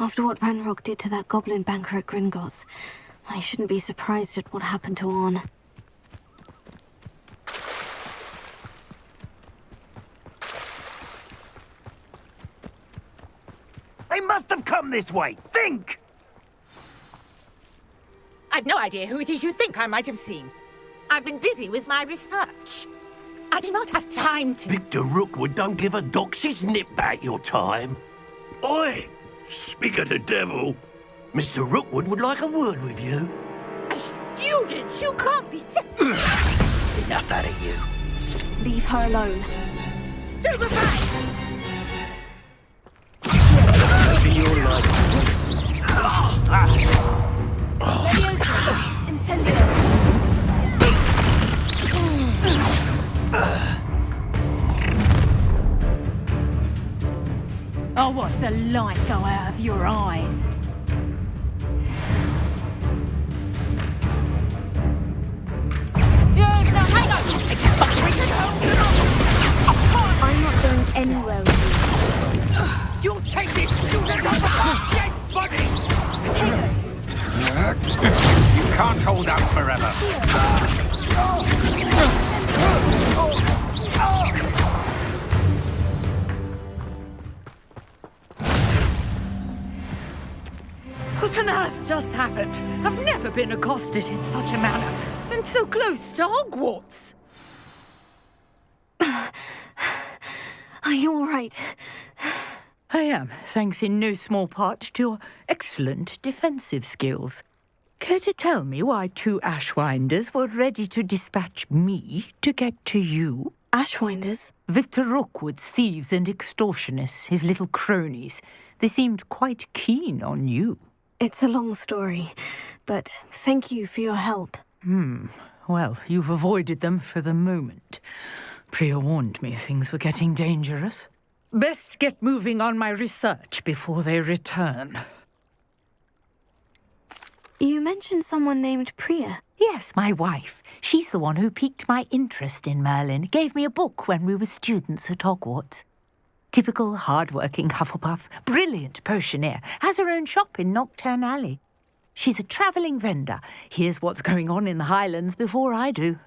After what Ranrock did to that goblin banker at Gringotts, I shouldn't be surprised at what happened to Orn. They must have come this way! Think! I've no idea who it is you think I might have seen. I've been busy with my research. I do not have time to... Victor Rookwood don't give a doxy's nip back your time. Oi! Speak of the devil. Mr. Rookwood would like a word with you. A student? You can't be sick. Enough out of you. Leave her alone. Stupefy! Your life. Leviosa! Incendio! I'll watch the light go out of your eyes. I'm not going anywhere with you. You'll take it! You little dead body! You can't hold out forever. What on earth just happened? I've never been accosted in such a manner, and so close to Hogwarts. Are you all right? I am, thanks in no small part to your excellent defensive skills. Care to tell me why two Ashwinders were ready to dispatch me to get to you? Ashwinders? Victor Rookwood's thieves and extortionists, his little cronies. They seemed quite keen on you. It's a long story, but thank you for your help. Well, you've avoided them for the moment. Priya warned me things were getting dangerous. Best get moving on my research before they return. You mentioned someone named Priya. Yes, my wife. She's the one who piqued my interest in Merlin. Gave me a book when we were students at Hogwarts. Typical hard-working Hufflepuff, brilliant potioneer, has her own shop in Knockturn Alley. She's a travelling vendor. Hears what's going on in the Highlands before I do.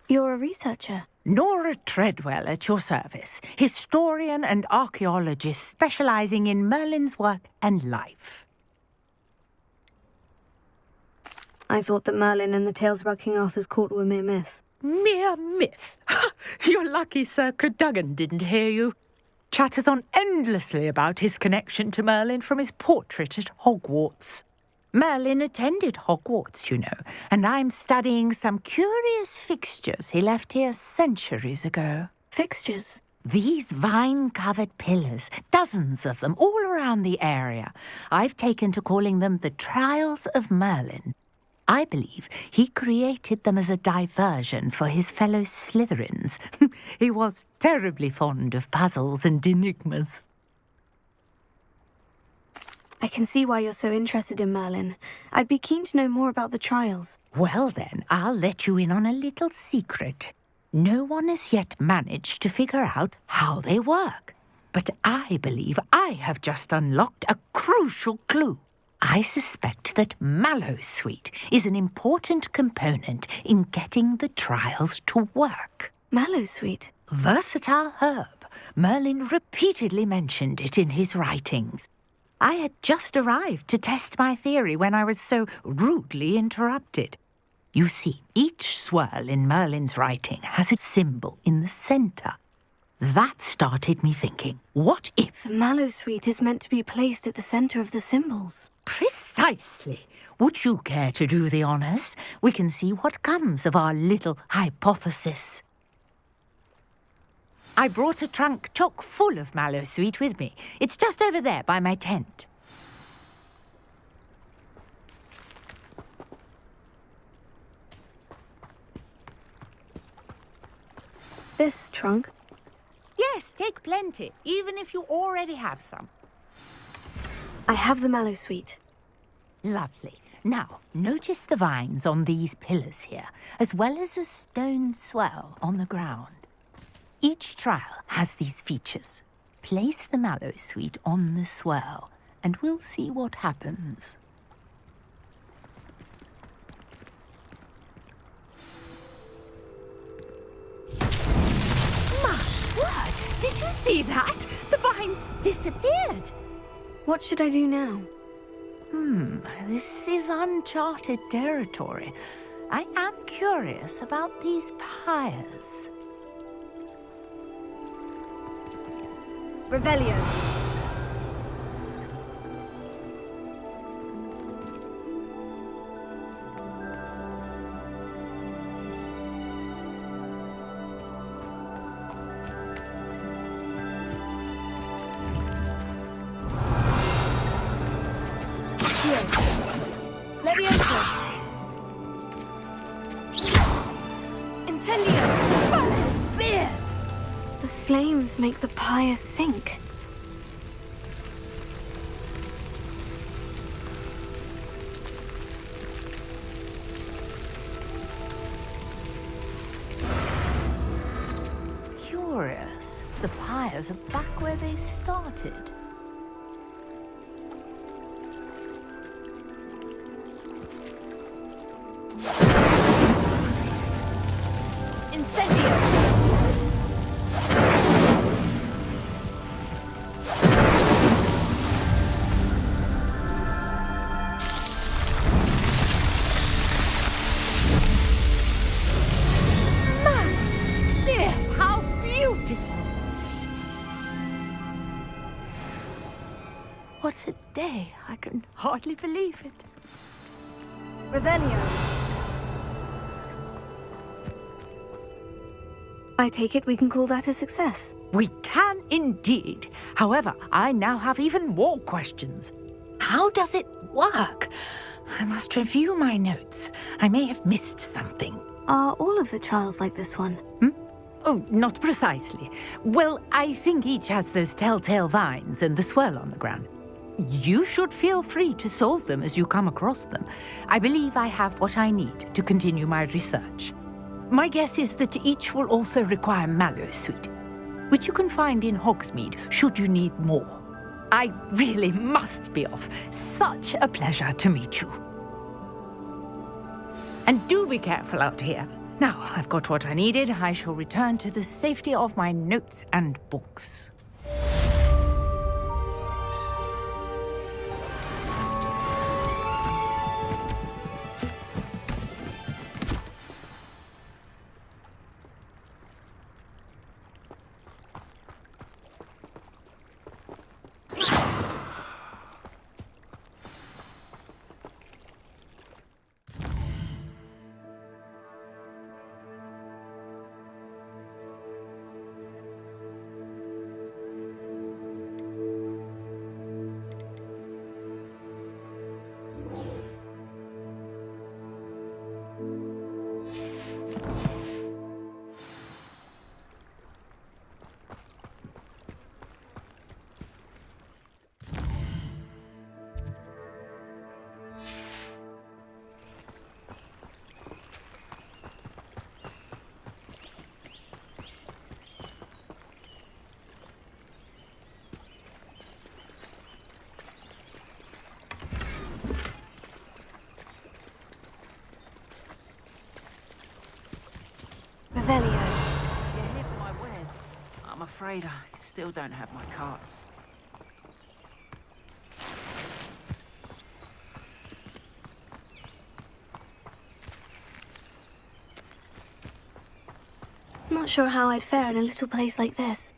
You're a researcher. Nora Treadwell at your service, historian and archaeologist specialising in Merlin's work and life. I thought that Merlin and the tales about King Arthur's court were mere myth. Mere myth? You're lucky Sir Cadogan didn't hear you. Chatters on endlessly about his connection to Merlin from his portrait at Hogwarts. Merlin attended Hogwarts, you know, and I'm studying some curious fixtures he left here centuries ago. Fixtures? These vine-covered pillars, dozens of them, all around the area. I've taken to calling them the Trials of Merlin. I believe he created them as a diversion for his fellow Slytherins. He was terribly fond of puzzles and enigmas. I can see why you're so interested in Merlin. I'd be keen to know more about the trials. Well then, I'll let you in on a little secret. No one has yet managed to figure out how they work. But I believe I have just unlocked a crucial clue. I suspect that Mallowsweet is an important component in getting the trials to work. Mallowsweet? Versatile herb. Merlin repeatedly mentioned it in his writings. I had just arrived to test my theory when I was so rudely interrupted. You see, each swirl in Merlin's writing has a symbol in the centre. That started me thinking, what if... The Mallowsweet is meant to be placed at the centre of the symbols. Precisely. Would you care to do the honours? We can see what comes of our little hypothesis. I brought a trunk chock full of Mallowsweet with me. It's just over there by my tent. This trunk? Yes, take plenty, even if you already have some. I have the Mallowsweet. Lovely. Now, notice the vines on these pillars here, as well as a stone swell on the ground. Each trial has these features. place the mallow sweet on the swirl, and we'll see what happens. My word! Did you see that? The vines disappeared. What should I do now? This is uncharted territory. I am curious about these pyres. Revelio. Levioso. Incendio. Beard! The flames make the pyre sink. Curious. The pyres are back where they started. Incendio. Beard, how beautiful! What a day. I can hardly believe it. Revelio. I take it we can call that a success. We can indeed. However, I now have even more questions. How does it work? I must review my notes. I may have missed something. Are all of the trials like this one? Oh, not precisely. Well, I think each has those telltale vines and the swirl on the ground. You should feel free to solve them as you come across them. I believe I have what I need to continue my research. My guess is that each will also require mallow sweet, which you can find in Hogsmeade should you need more. I really must be off. Such a pleasure to meet you. And do be careful out here. Now I've got what I needed, I shall return to the safety of my notes and books. Revelio. You're here for my wares. I'm afraid I still don't have my carts. Not sure how I'd fare in a little place like this.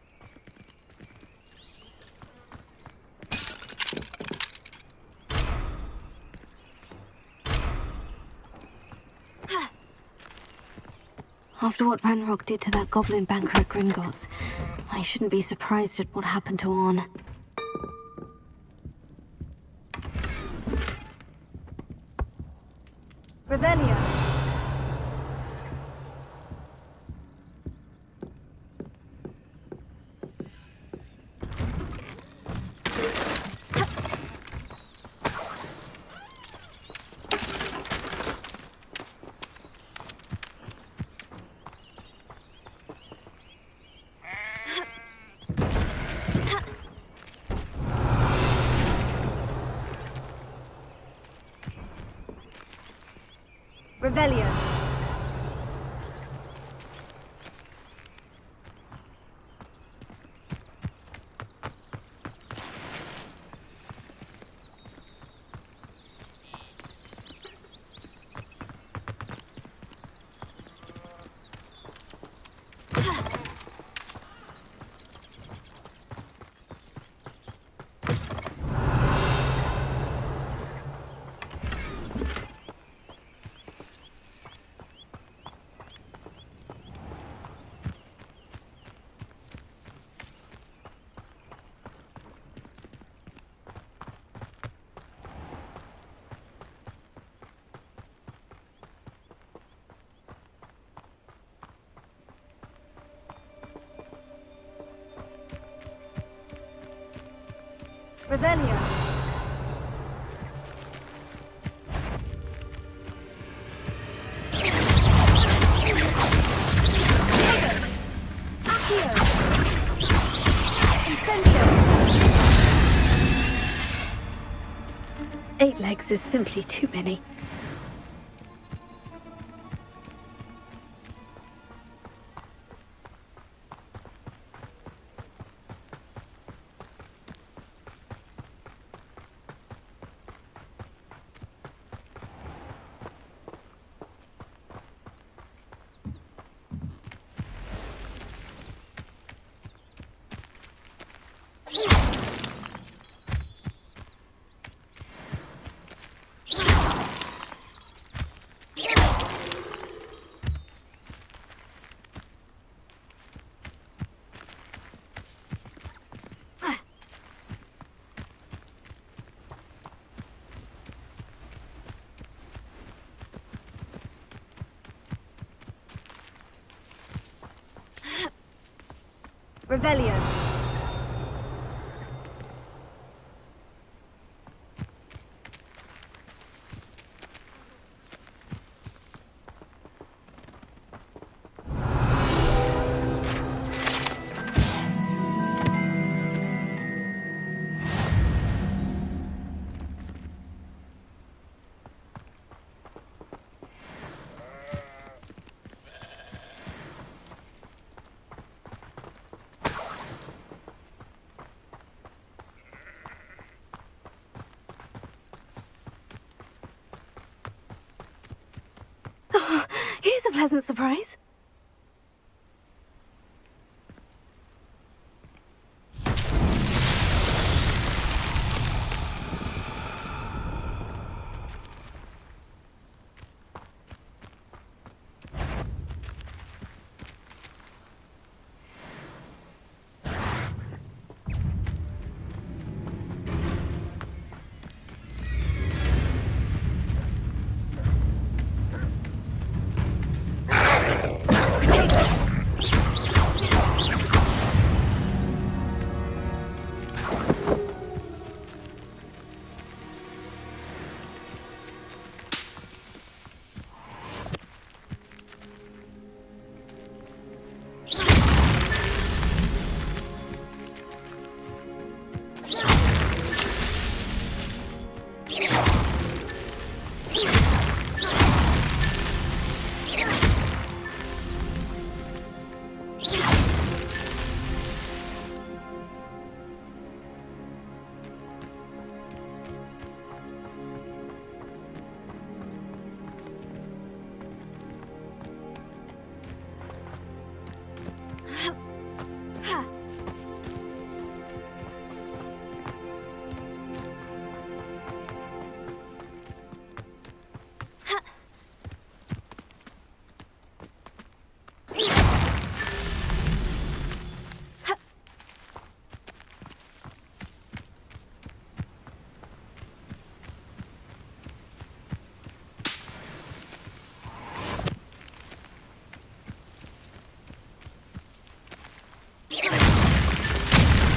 After what Ranrock did to that goblin banker at Gringotts, I shouldn't be surprised at what happened to Orn. Revelio. Revelio. Revelio. Accio. Incendio. 8 legs is simply too many. Revelio. Here's a pleasant surprise.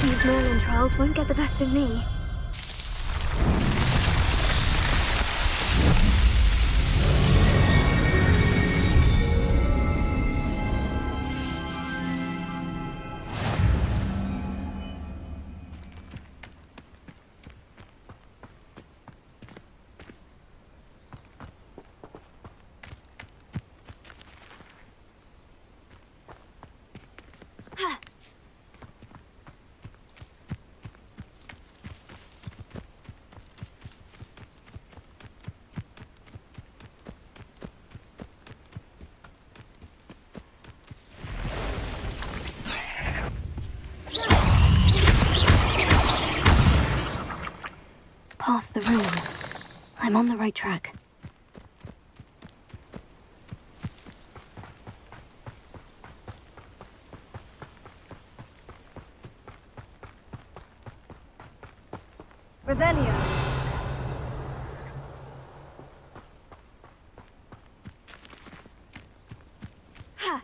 These Merlin trials won't get the best of me. past the ruins. I'm on the right track. Revelio. Ha!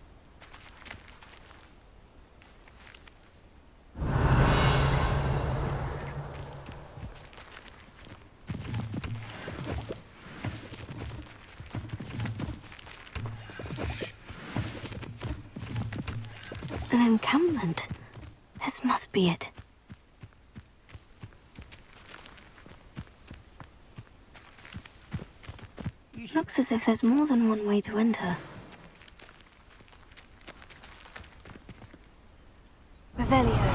An encampment. This must be it. Looks as if there's more than one way to enter. Revelio.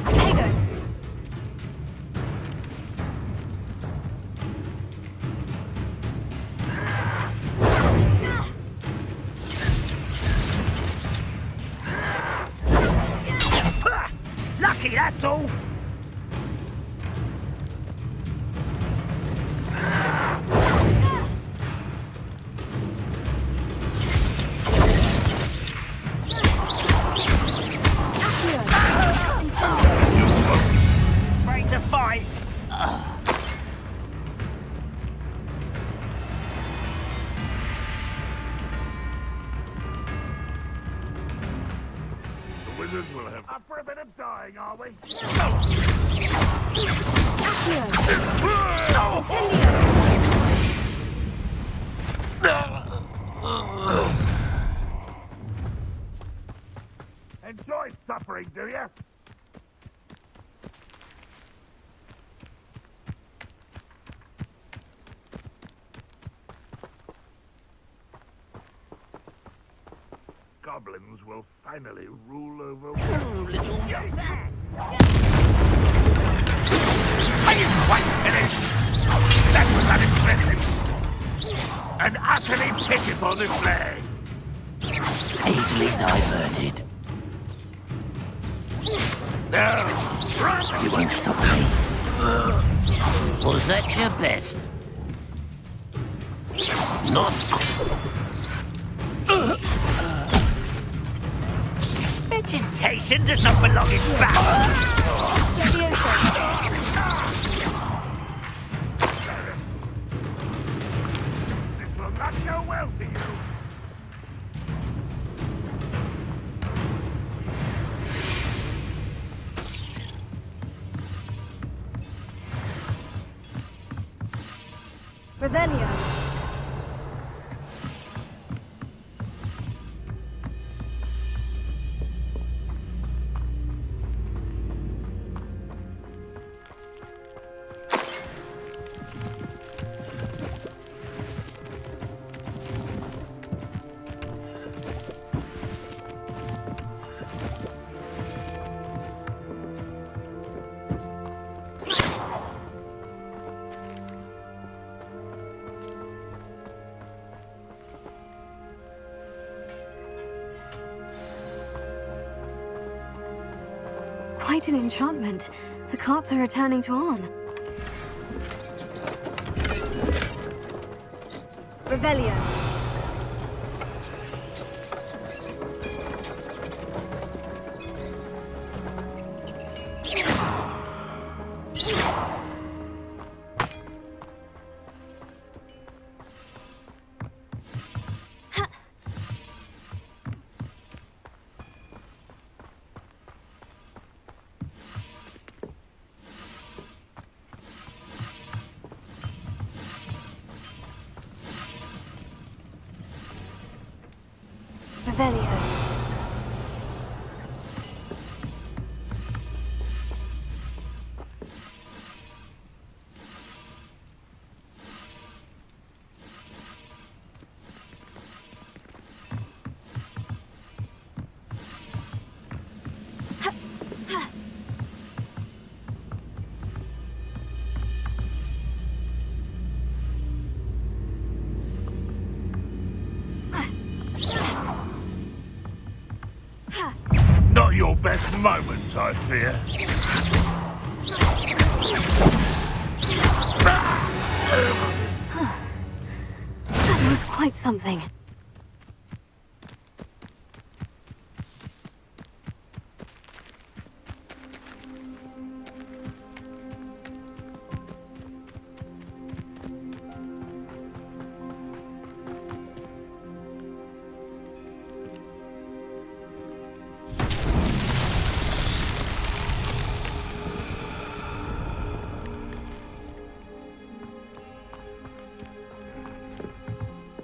Tego. Lucky, that's all. Ready to fight? The wizards will have... Up for a bit of dying, are we? Enjoy suffering, do you? Goblins will finally rule over... Little... I didn't quite finish. That was unimpressive. An utterly pitiful display. Easily diverted. You won't stop me. Was that your best? Not... Vegetation does not belong in battle. This will not go well for you. Revelio. Quite an enchantment. The carts are returning to Arn. Revelio. Revelio. best moment, I fear. That was quite something.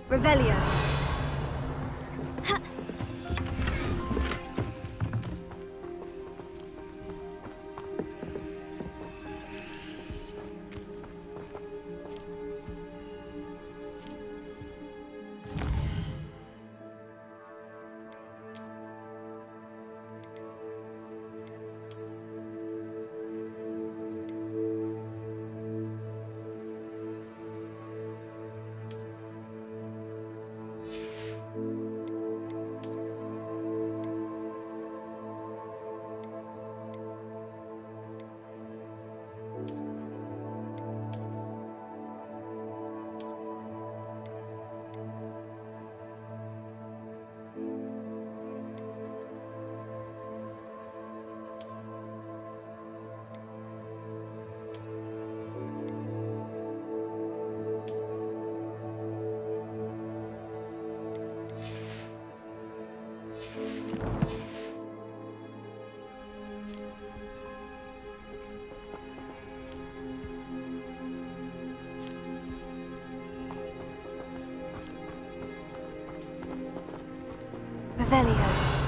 Revelio. Revelio.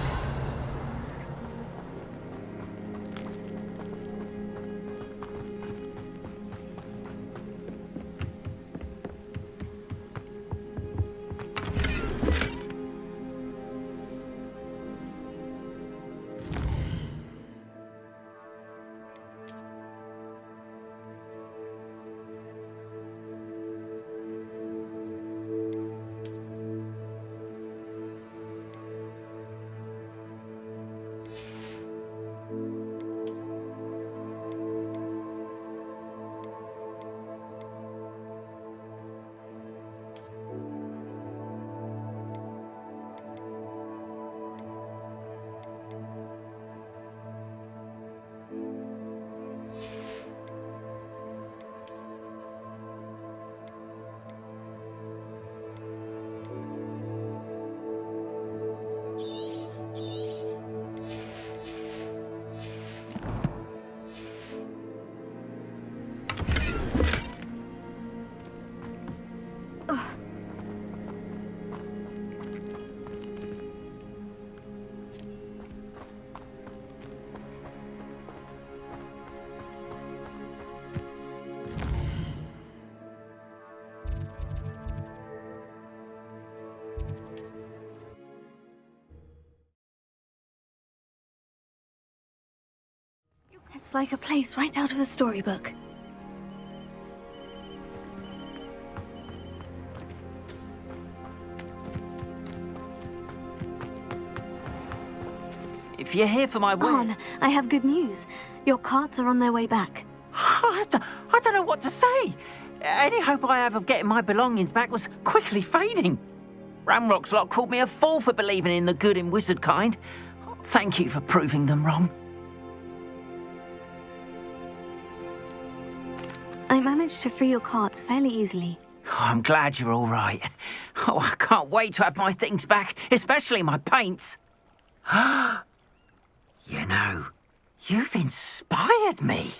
It's like a place right out of a storybook. If you're here for my wedding... On, I have good news. Your carts are on their way back. I don't know what to say. Any hope I have of getting my belongings back was quickly fading. Ramrock's lot called me a fool for believing in the good in wizard kind. Thank you for proving them wrong. I managed to free your carts fairly easily. Oh, I'm glad you're all right. Oh, I can't wait to have my things back, especially my paints. You know, you've inspired me.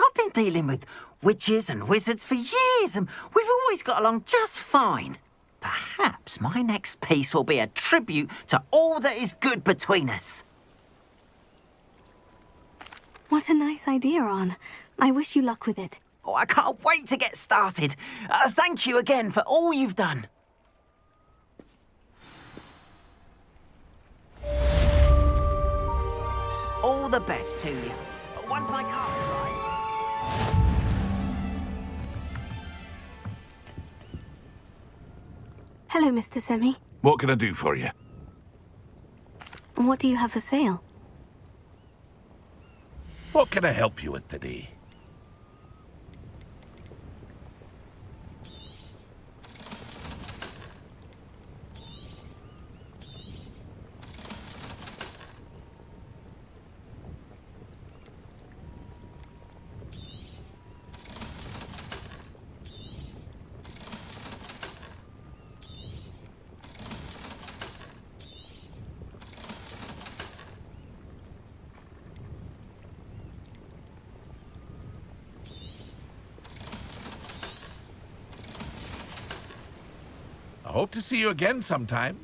I've been dealing with witches and wizards for years, and we've always got along just fine. Perhaps my next piece will be a tribute to all that is good between us. What a nice idea, On. I wish you luck with it. Oh, I can't wait to get started. Thank you again for all you've done. All the best to you. Once my car arrives... Hello, Mr. Semi. What can I do for you? What do you have for sale? What can I help you with today? I hope to see you again sometime.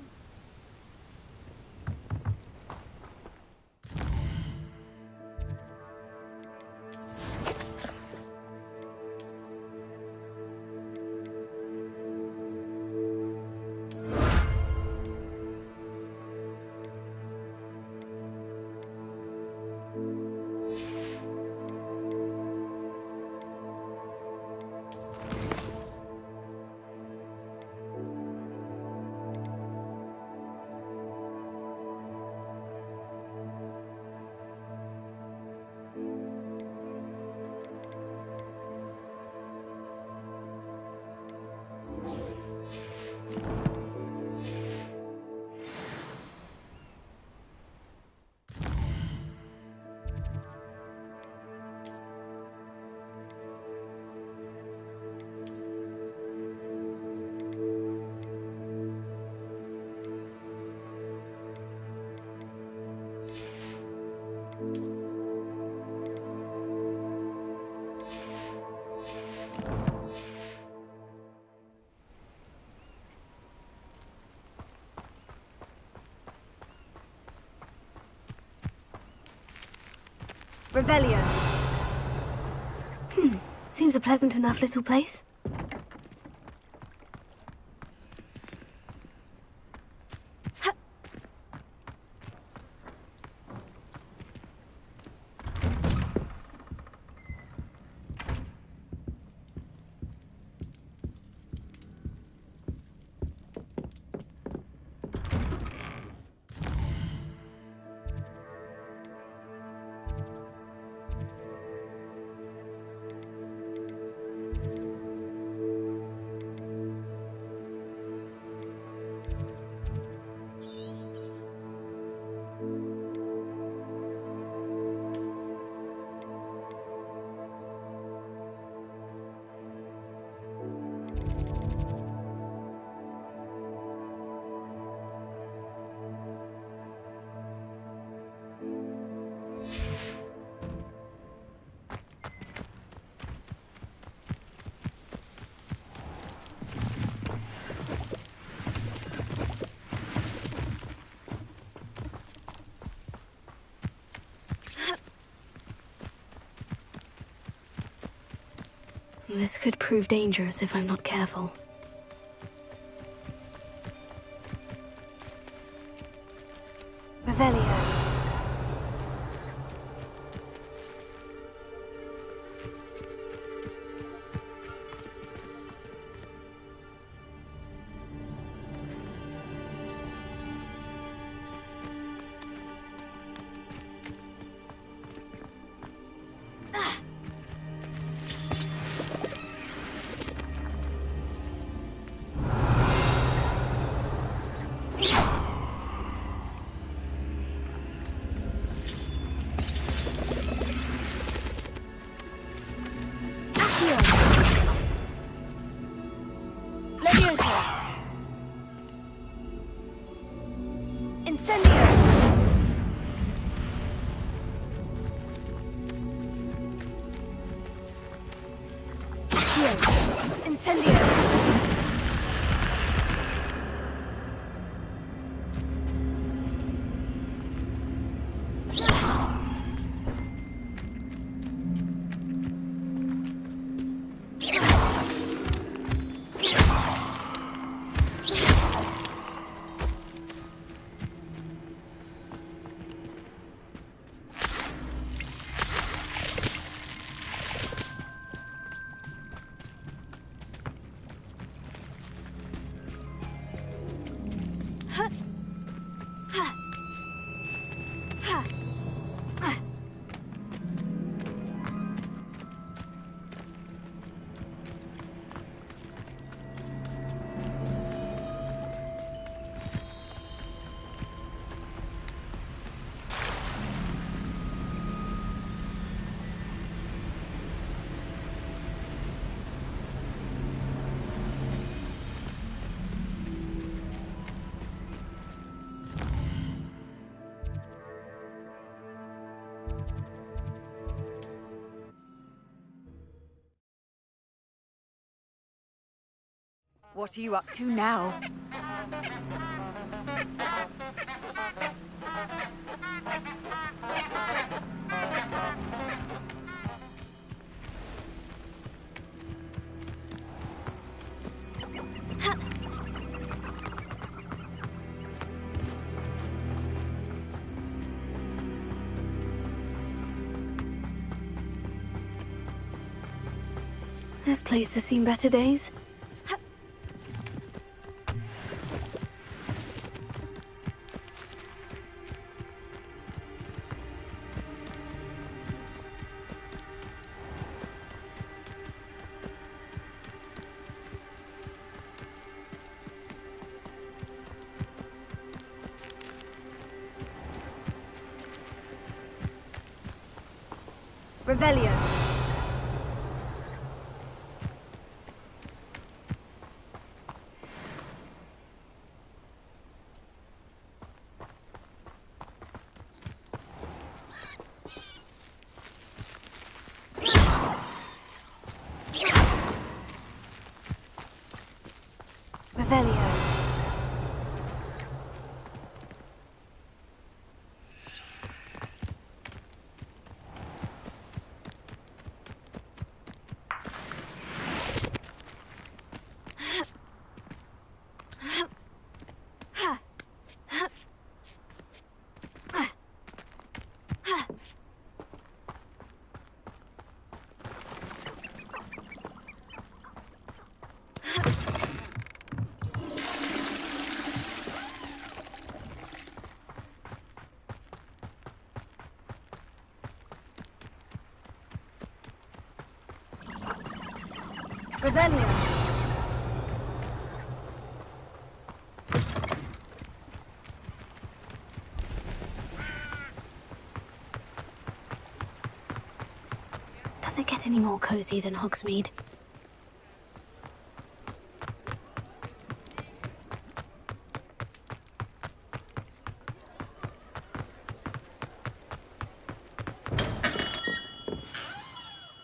Revelio. Seems a pleasant enough little place. This could prove dangerous if I'm not careful. Revelio. Incendio! Incendio! What are you up to now? This place has seen better days. Revelio. Revelio. Revelio. Does it get any more cozy than Hogsmeade?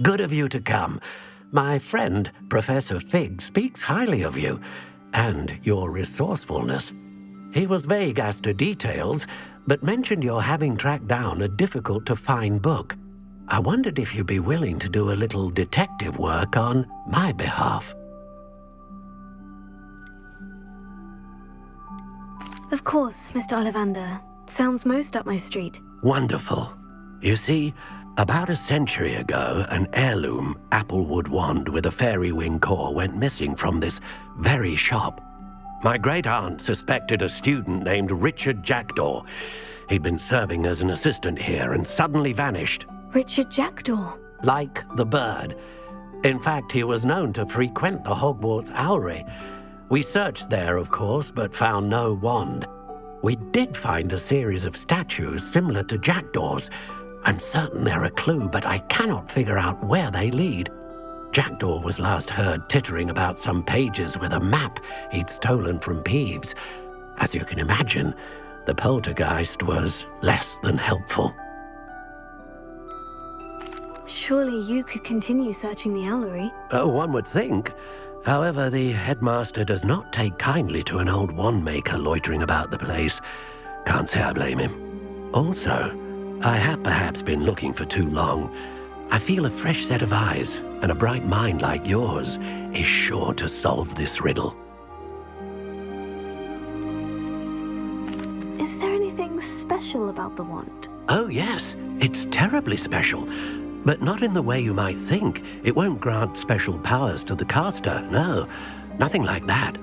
Good of you to come. My friend, Professor Fig, speaks highly of you and your resourcefulness. He was vague as to details, but mentioned your having tracked down a difficult-to-find book. I wondered if you'd be willing to do a little detective work on my behalf. Of course, Mr. Ollivander. Sounds most up my street. Wonderful. You see, about a century ago, an heirloom applewood wand with a fairy wing core went missing from this very shop. My great-aunt suspected a student named Richard Jackdaw. He'd been serving as an assistant here and suddenly vanished. Richard Jackdaw. Like the bird. In fact, he was known to frequent the Hogwarts Owlery. We searched there, of course, but found no wand. We did find a series of statues similar to Jackdaw's. I'm certain they're a clue, but I cannot figure out where they lead. Jackdaw was last heard tittering about some pages with a map he'd stolen from Peeves. As you can imagine, the poltergeist was less than helpful. Surely you could continue searching the Owlery. One would think. However, the headmaster does not take kindly to an old wand-maker loitering about the place. Can't say I blame him. Also, I have perhaps been looking for too long. I feel a fresh set of eyes and a bright mind like yours is sure to solve this riddle. Is there anything special about the wand? Oh yes, it's terribly special. But not in the way you might think. It won't grant special powers to the caster, no. Nothing like that.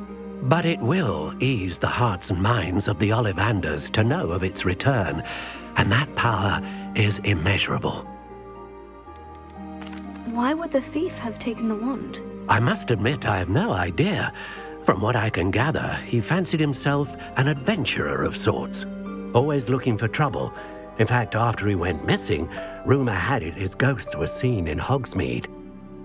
But it will ease the hearts and minds of the Ollivanders to know of its return. And that power is immeasurable. Why would the thief have taken the wand? I must admit I have no idea. From what I can gather, he fancied himself an adventurer of sorts. Always looking for trouble. In fact, after he went missing, rumor had it his ghost was seen in Hogsmeade.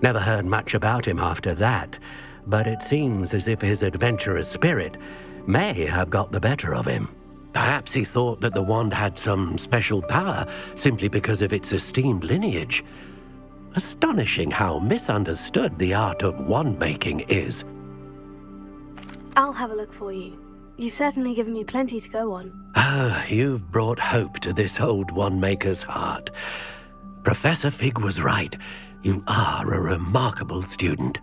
Never heard much about him after that, but it seems as if his adventurous spirit may have got the better of him. Perhaps he thought that the wand had some special power simply because of its esteemed lineage. Astonishing how misunderstood the art of wand-making is. I'll have a look for you. You've certainly given me plenty to go on. Ah, you've brought hope to this old one-maker's heart. Professor Fig was right. You are a remarkable student.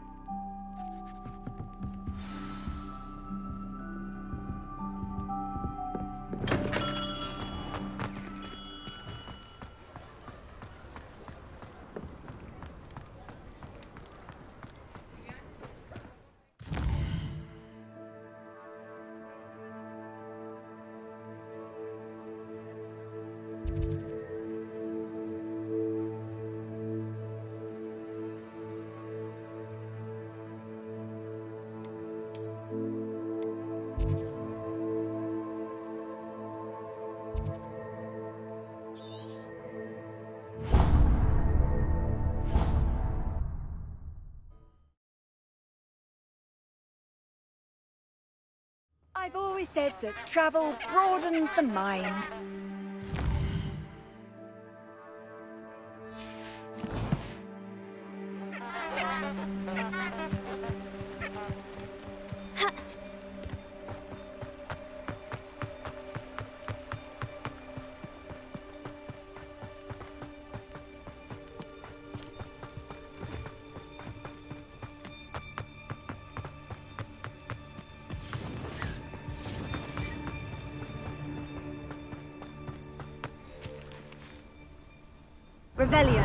I've always said that travel broadens the mind. Revelio.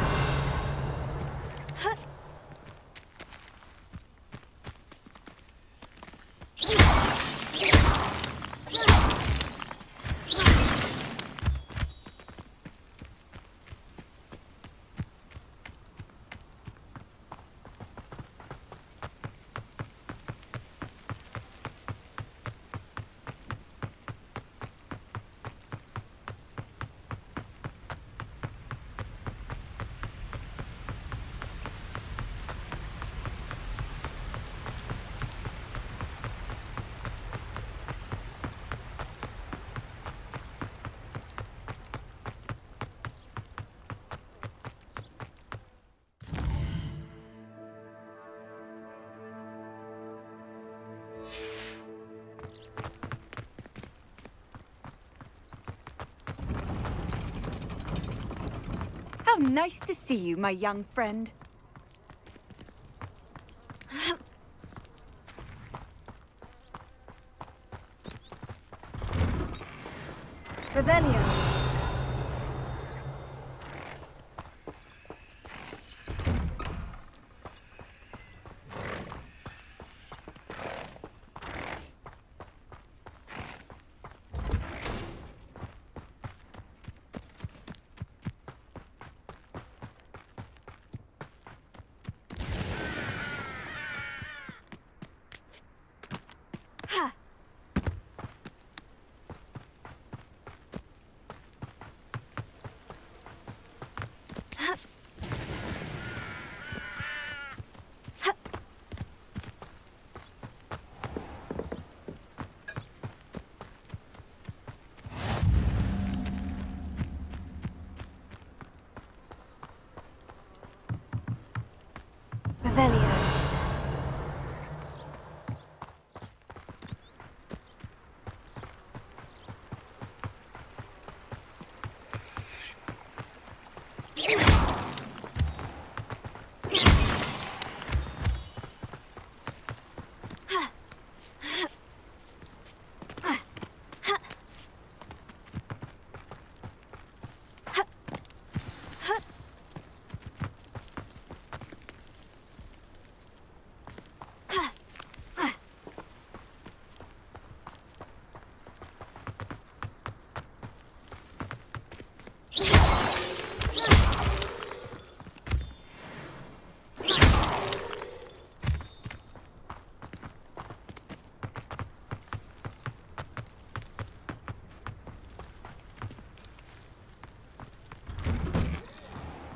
How nice to see you, my young friend. Revelio. Revelio.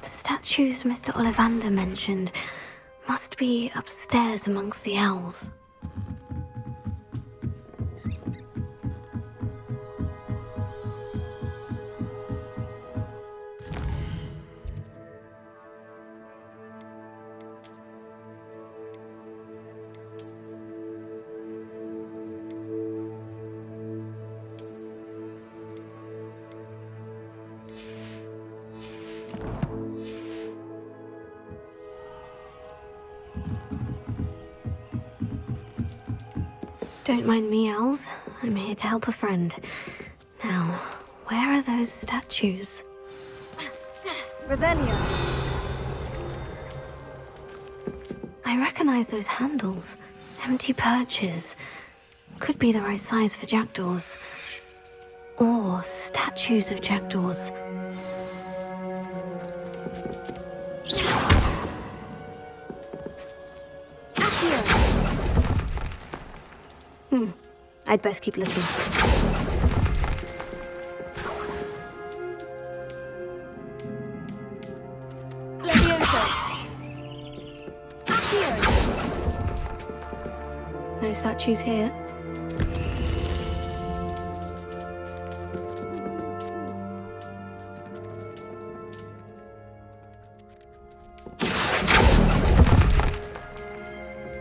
The statues Mr. Ollivander mentioned must be upstairs amongst the owls. Don't mind me, owls. I'm here to help a friend. Now, where are those statues? Revelio. I recognize those handles. Empty perches. Could be the right size for jackdaws. Or statues of jackdaws. I'd best keep looking. Levioso. Accio. No statues here.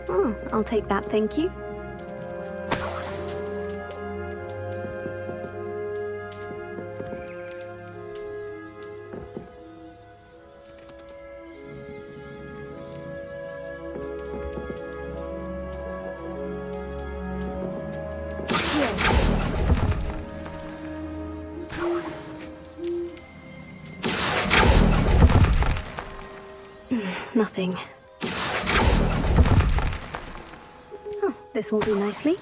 Oh, I'll take that, thank you. Nothing. Oh, this will do nicely.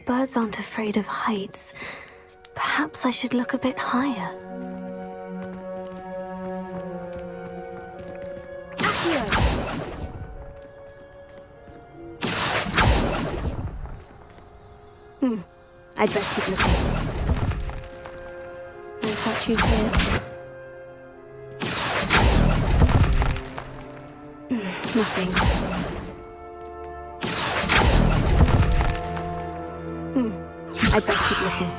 Birds aren't afraid of heights. Perhaps I should look a bit higher. I'd best keep looking. No statues here. Nothing. I'd best keep looking.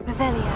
Revelio.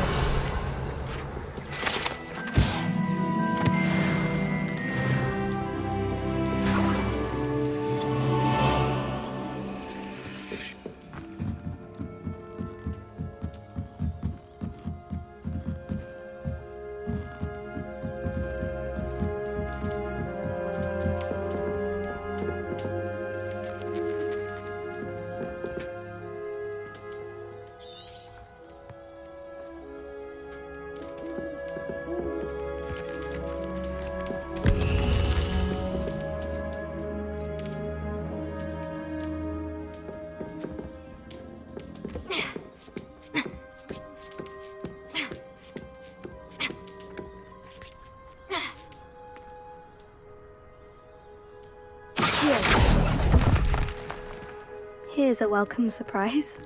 Here's a welcome surprise.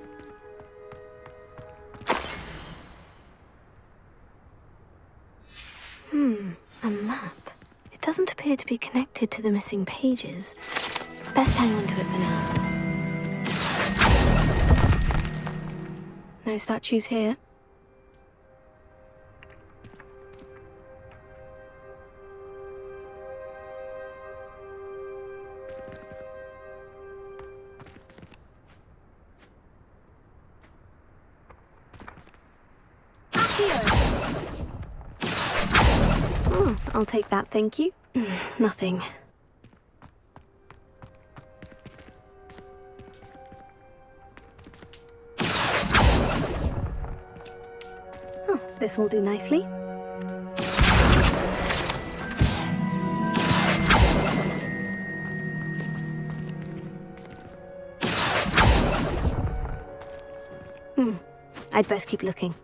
A map. It doesn't appear to be connected to the missing pages. Best hang on to it for now. No statues here. Oh, I'll take that, thank you. Nothing. Oh, this will do nicely. I'd best keep looking.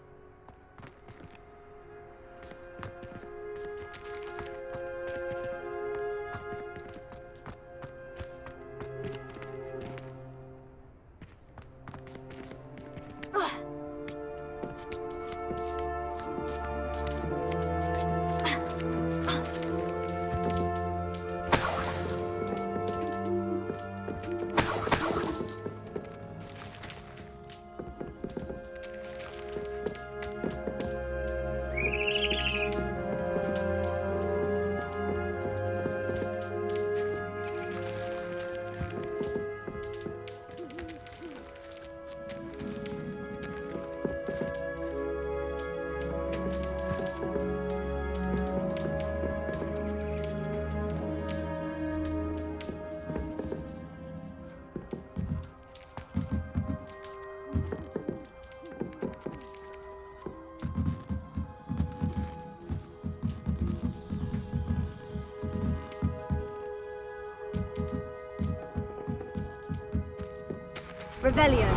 Revelio.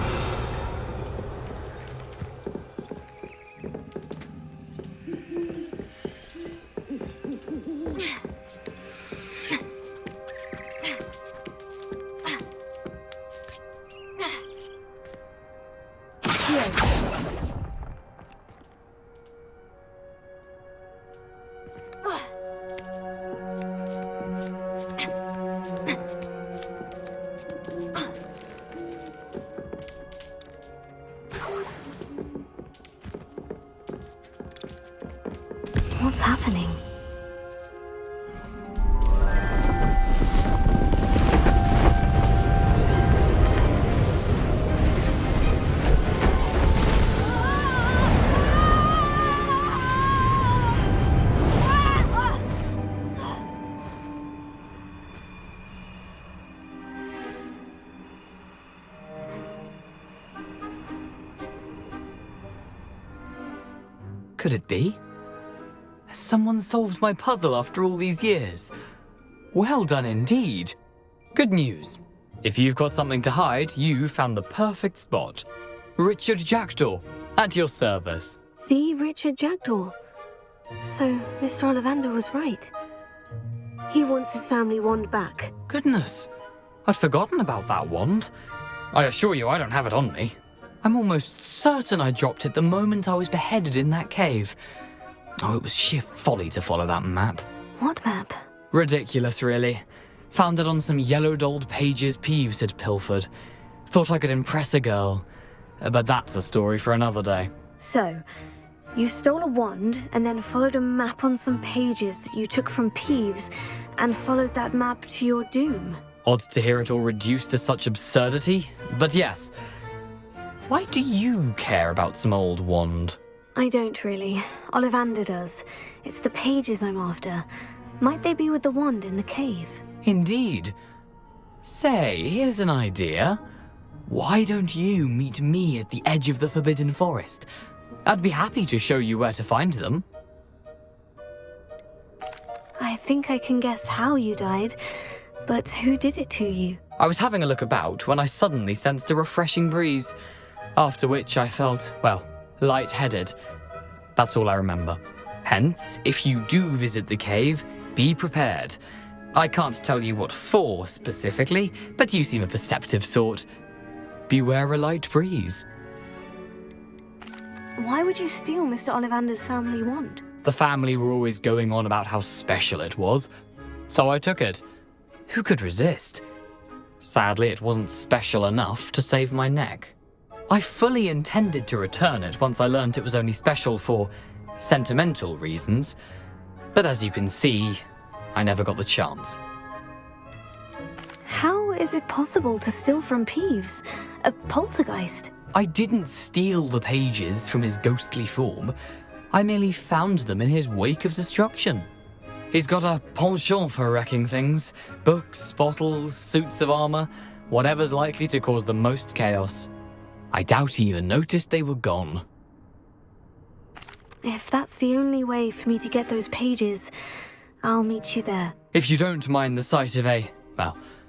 What's happening? Could it be? Has someone solved my puzzle after all these years? Well done indeed. Good news. If you've got something to hide, you found the perfect spot. Richard Jackdaw, at your service. The Richard Jackdaw. So, Mr. Ollivander was right. He wants his family wand back. Goodness, I'd forgotten about that wand. I assure you I don't have it on me. I'm almost certain I dropped it the moment I was beheaded in that cave. Oh, it was sheer folly to follow that map. What map? Ridiculous, really. Found it on some yellowed old pages Peeves had pilfered. Thought I could impress a girl. But that's a story for another day. So, you stole a wand and then followed a map on some pages that you took from Peeves and followed that map to your doom. Odd to hear it all reduced to such absurdity, but yes. Why do you care about some old wand? I don't really. Ollivander does. It's the pages I'm after. Might they be with the wand in the cave? Indeed. Say, here's an idea. Why don't you meet me at the edge of the Forbidden Forest? I'd be happy to show you where to find them. I think I can guess how you died, but who did it to you? I was having a look about when I suddenly sensed a refreshing breeze, after which I felt, well, lightheaded. That's all I remember. Hence, if you do visit the cave, be prepared. I can't tell you what for specifically, but you seem a perceptive sort. Beware a light breeze. Why would you steal Mr. Ollivander's family wand? The family were always going on about how special it was, so I took it. Who could resist? Sadly, it wasn't special enough to save my neck. I fully intended to return it once I learned it was only special for sentimental reasons, but as you can see, I never got the chance. How is it possible to steal from Peeves? A poltergeist? I didn't steal the pages from his ghostly form. I merely found them in his wake of destruction. He's got a penchant for wrecking things. Books, bottles, suits of armor, whatever's likely to cause the most chaos. I doubt he even noticed they were gone. If that's the only way for me to get those pages, I'll meet you there. If you don't mind the sight of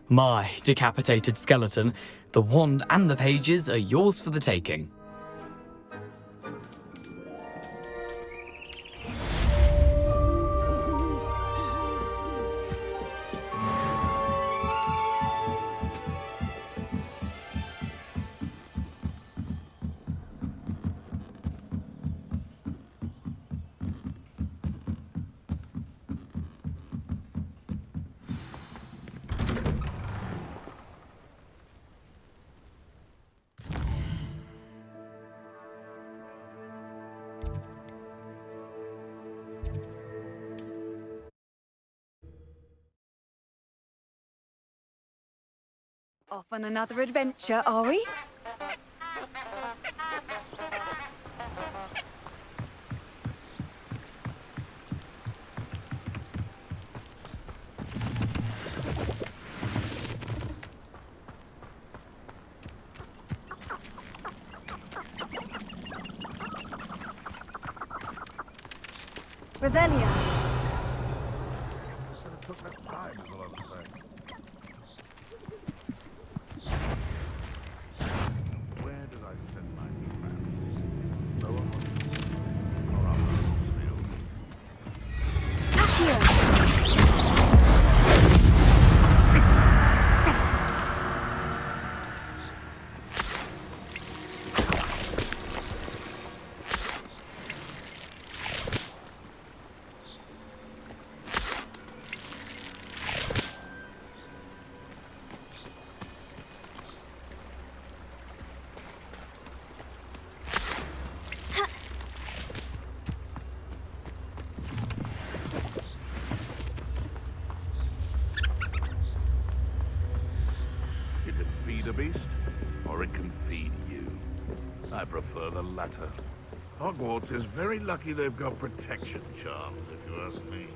my decapitated skeleton, the wand and the pages are yours for the taking. Off on another adventure, are we? Revelio. feast, or it can feed you. I prefer the latter. Hogwarts is very lucky they've got protection charms, if you ask me.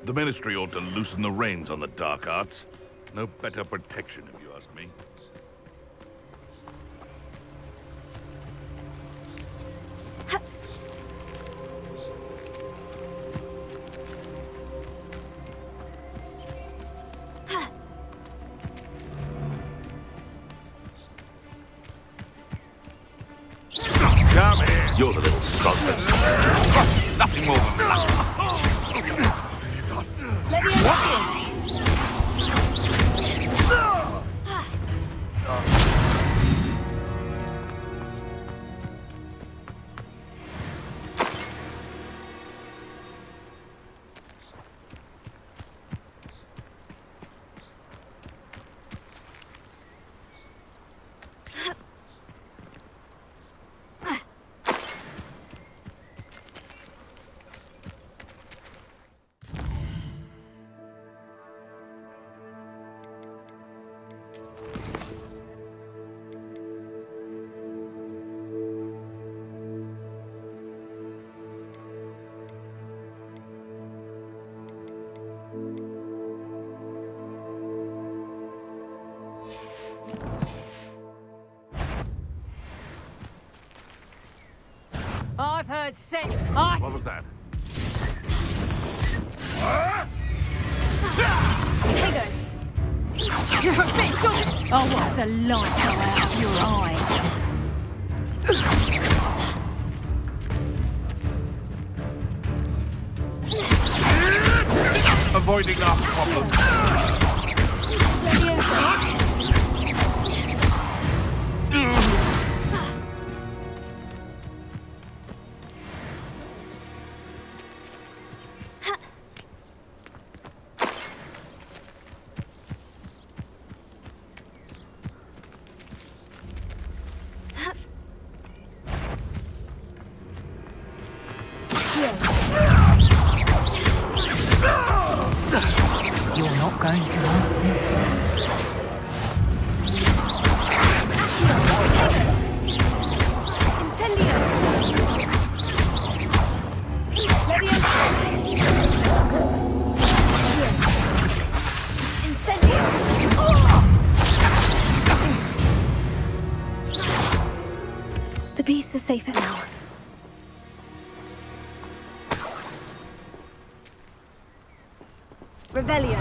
The Ministry ought to loosen the reins on the dark arts. No better protection, if you ask me. Come here. You're the little son that's nothing more than luck. I've heard say. What was that? You're a bit good. Oh, what's the light go out of your eye? Avoiding our problem. You're not going to like this. The beasts are safer now. Revelio.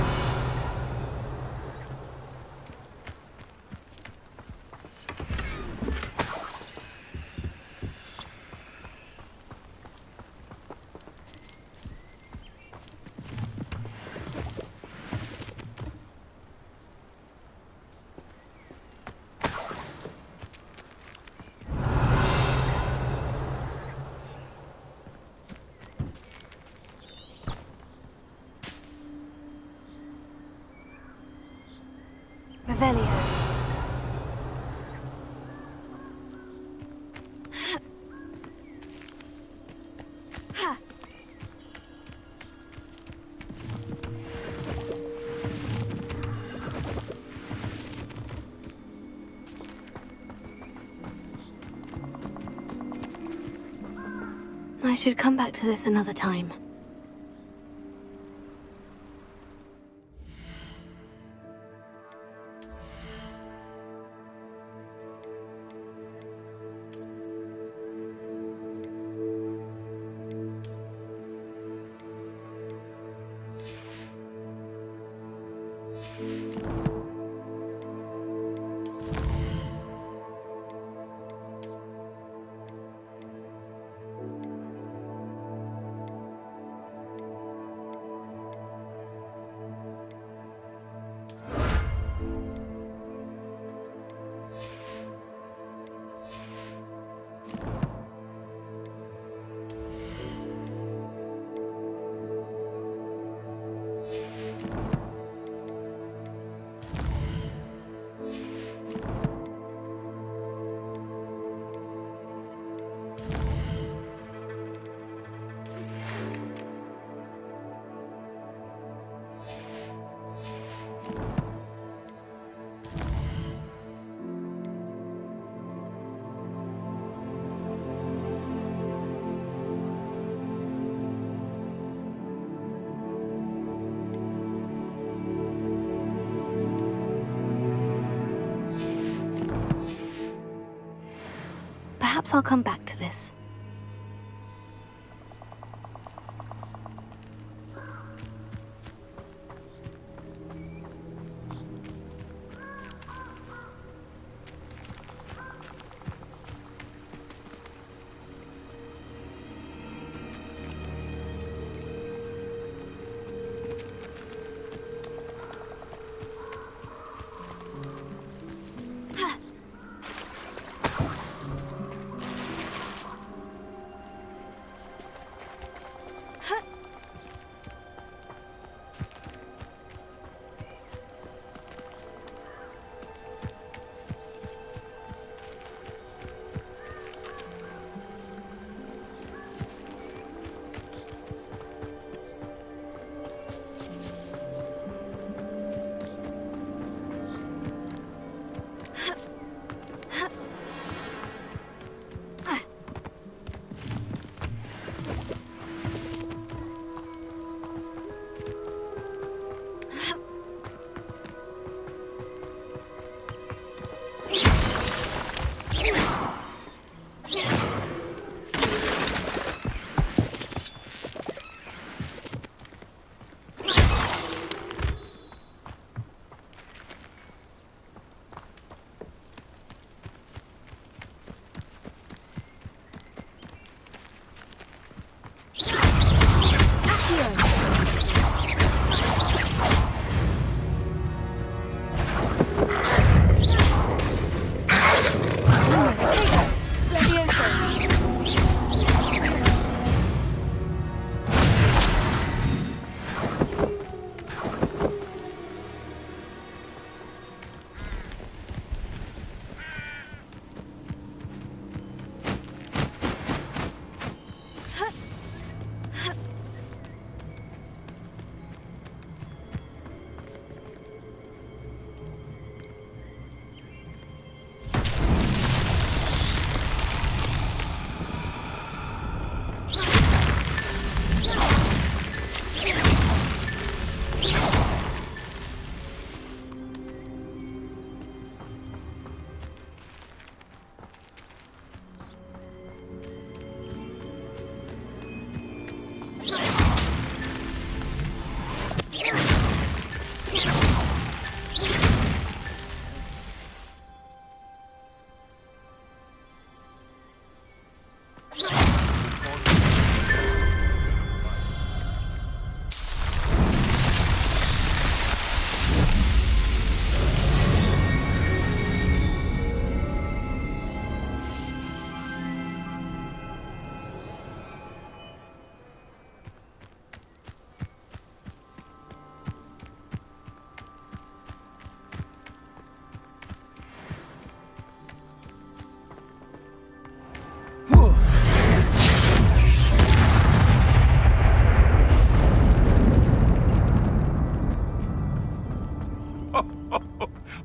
Revelio. I should come back to this another time. Perhaps I'll come back to this.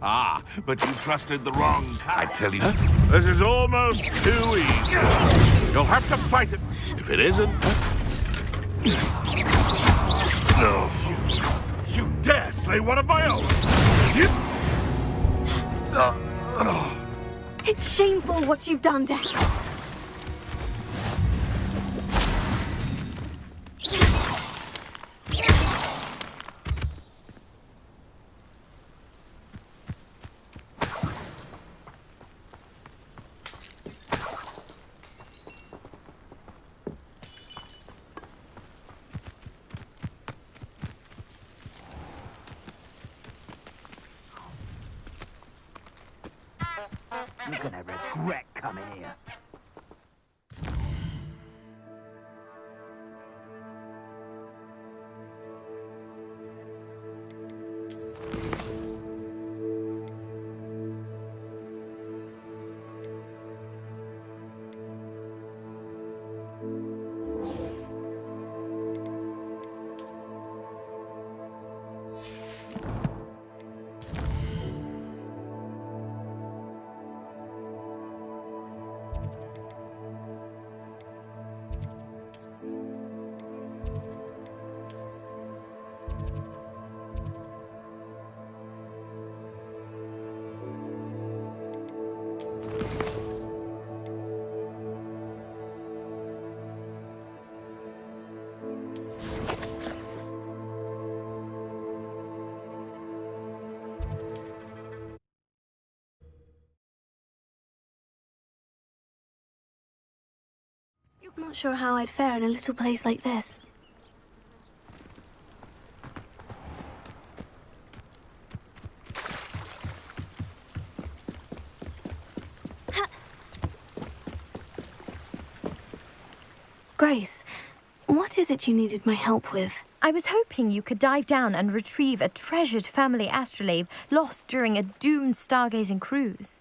Ah, but you trusted the wrong kind. I tell you, this is almost too easy. You'll have to fight it. If it isn't... No. You dare slay one of my own! It's shameful what you've done, Dad. You're gonna regret coming here. Not sure how I'd fare in a little place like this. Grace, what is it you needed my help with? I was hoping you could dive down and retrieve a treasured family astrolabe lost during a doomed stargazing cruise.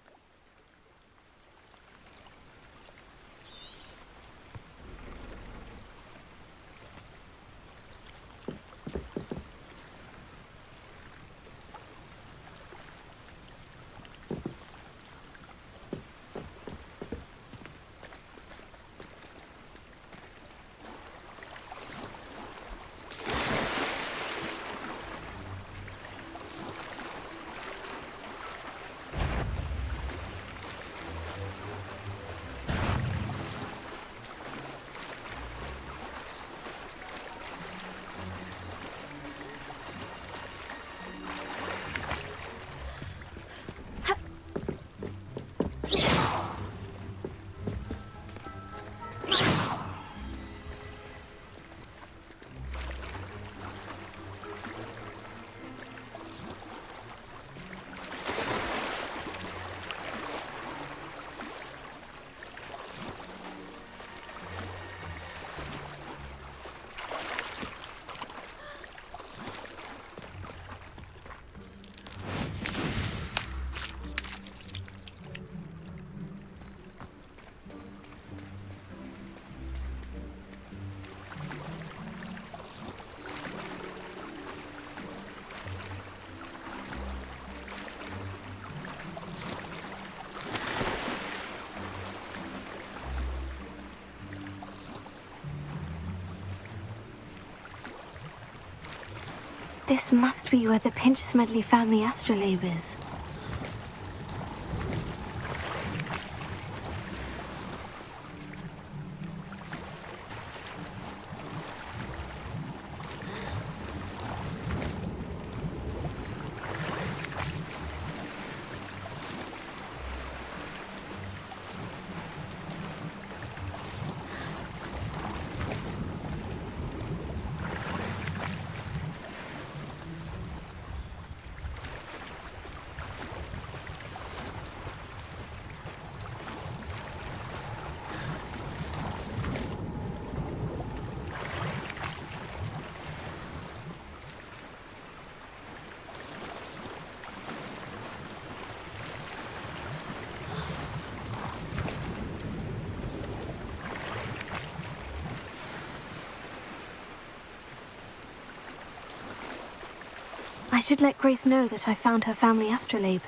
This must be where the Pinch Smedley family astrolabe is. I should let Grace know that I found her family astrolabe.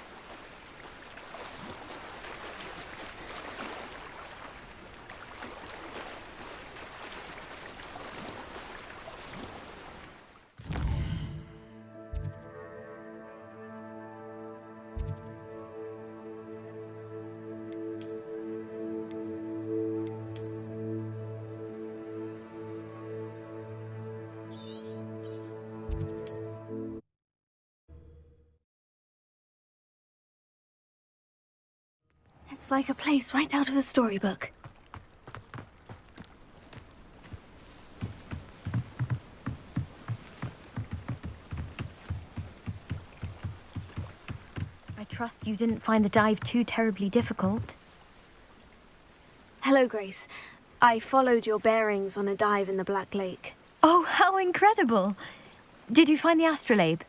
It's like a place right out of a storybook. I trust you didn't find the dive too terribly difficult. Hello, Grace. I followed your bearings on a dive in the Black Lake. Oh, how incredible! Did you find the astrolabe?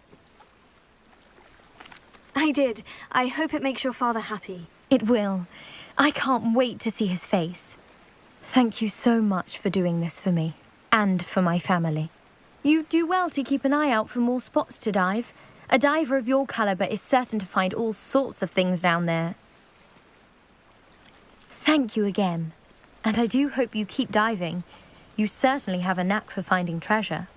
I did. I hope it makes your father happy. It will. I can't wait to see his face. Thank you so much for doing this for me, and for my family. You do well to keep an eye out for more spots to dive. A diver of your caliber is certain to find all sorts of things down there. Thank you again. And I do hope you keep diving. You certainly have a knack for finding treasure.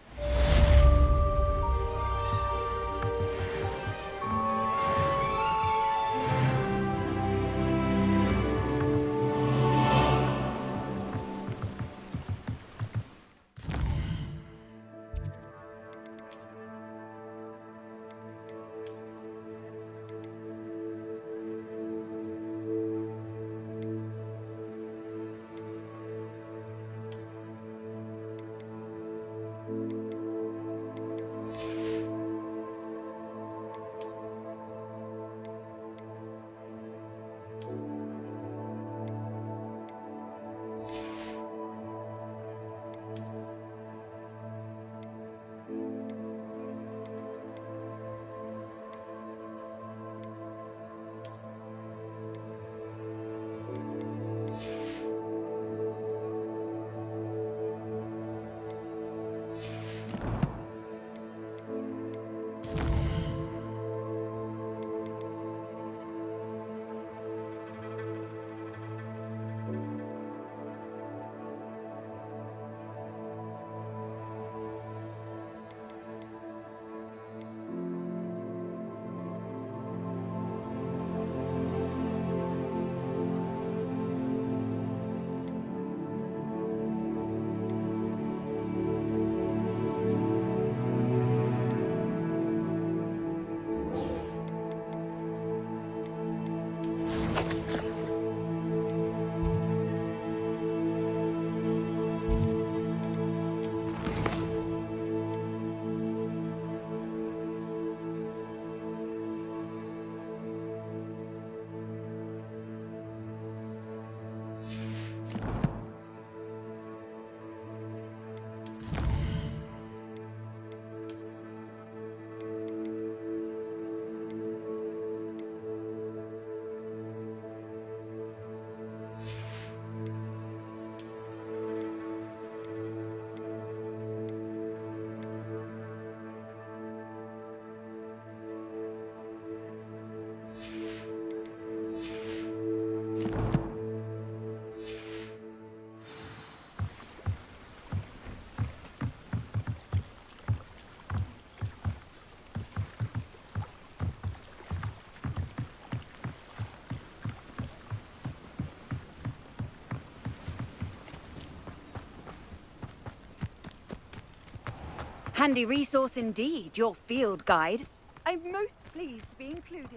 Handy resource indeed, your field guide. I'm most pleased to be included.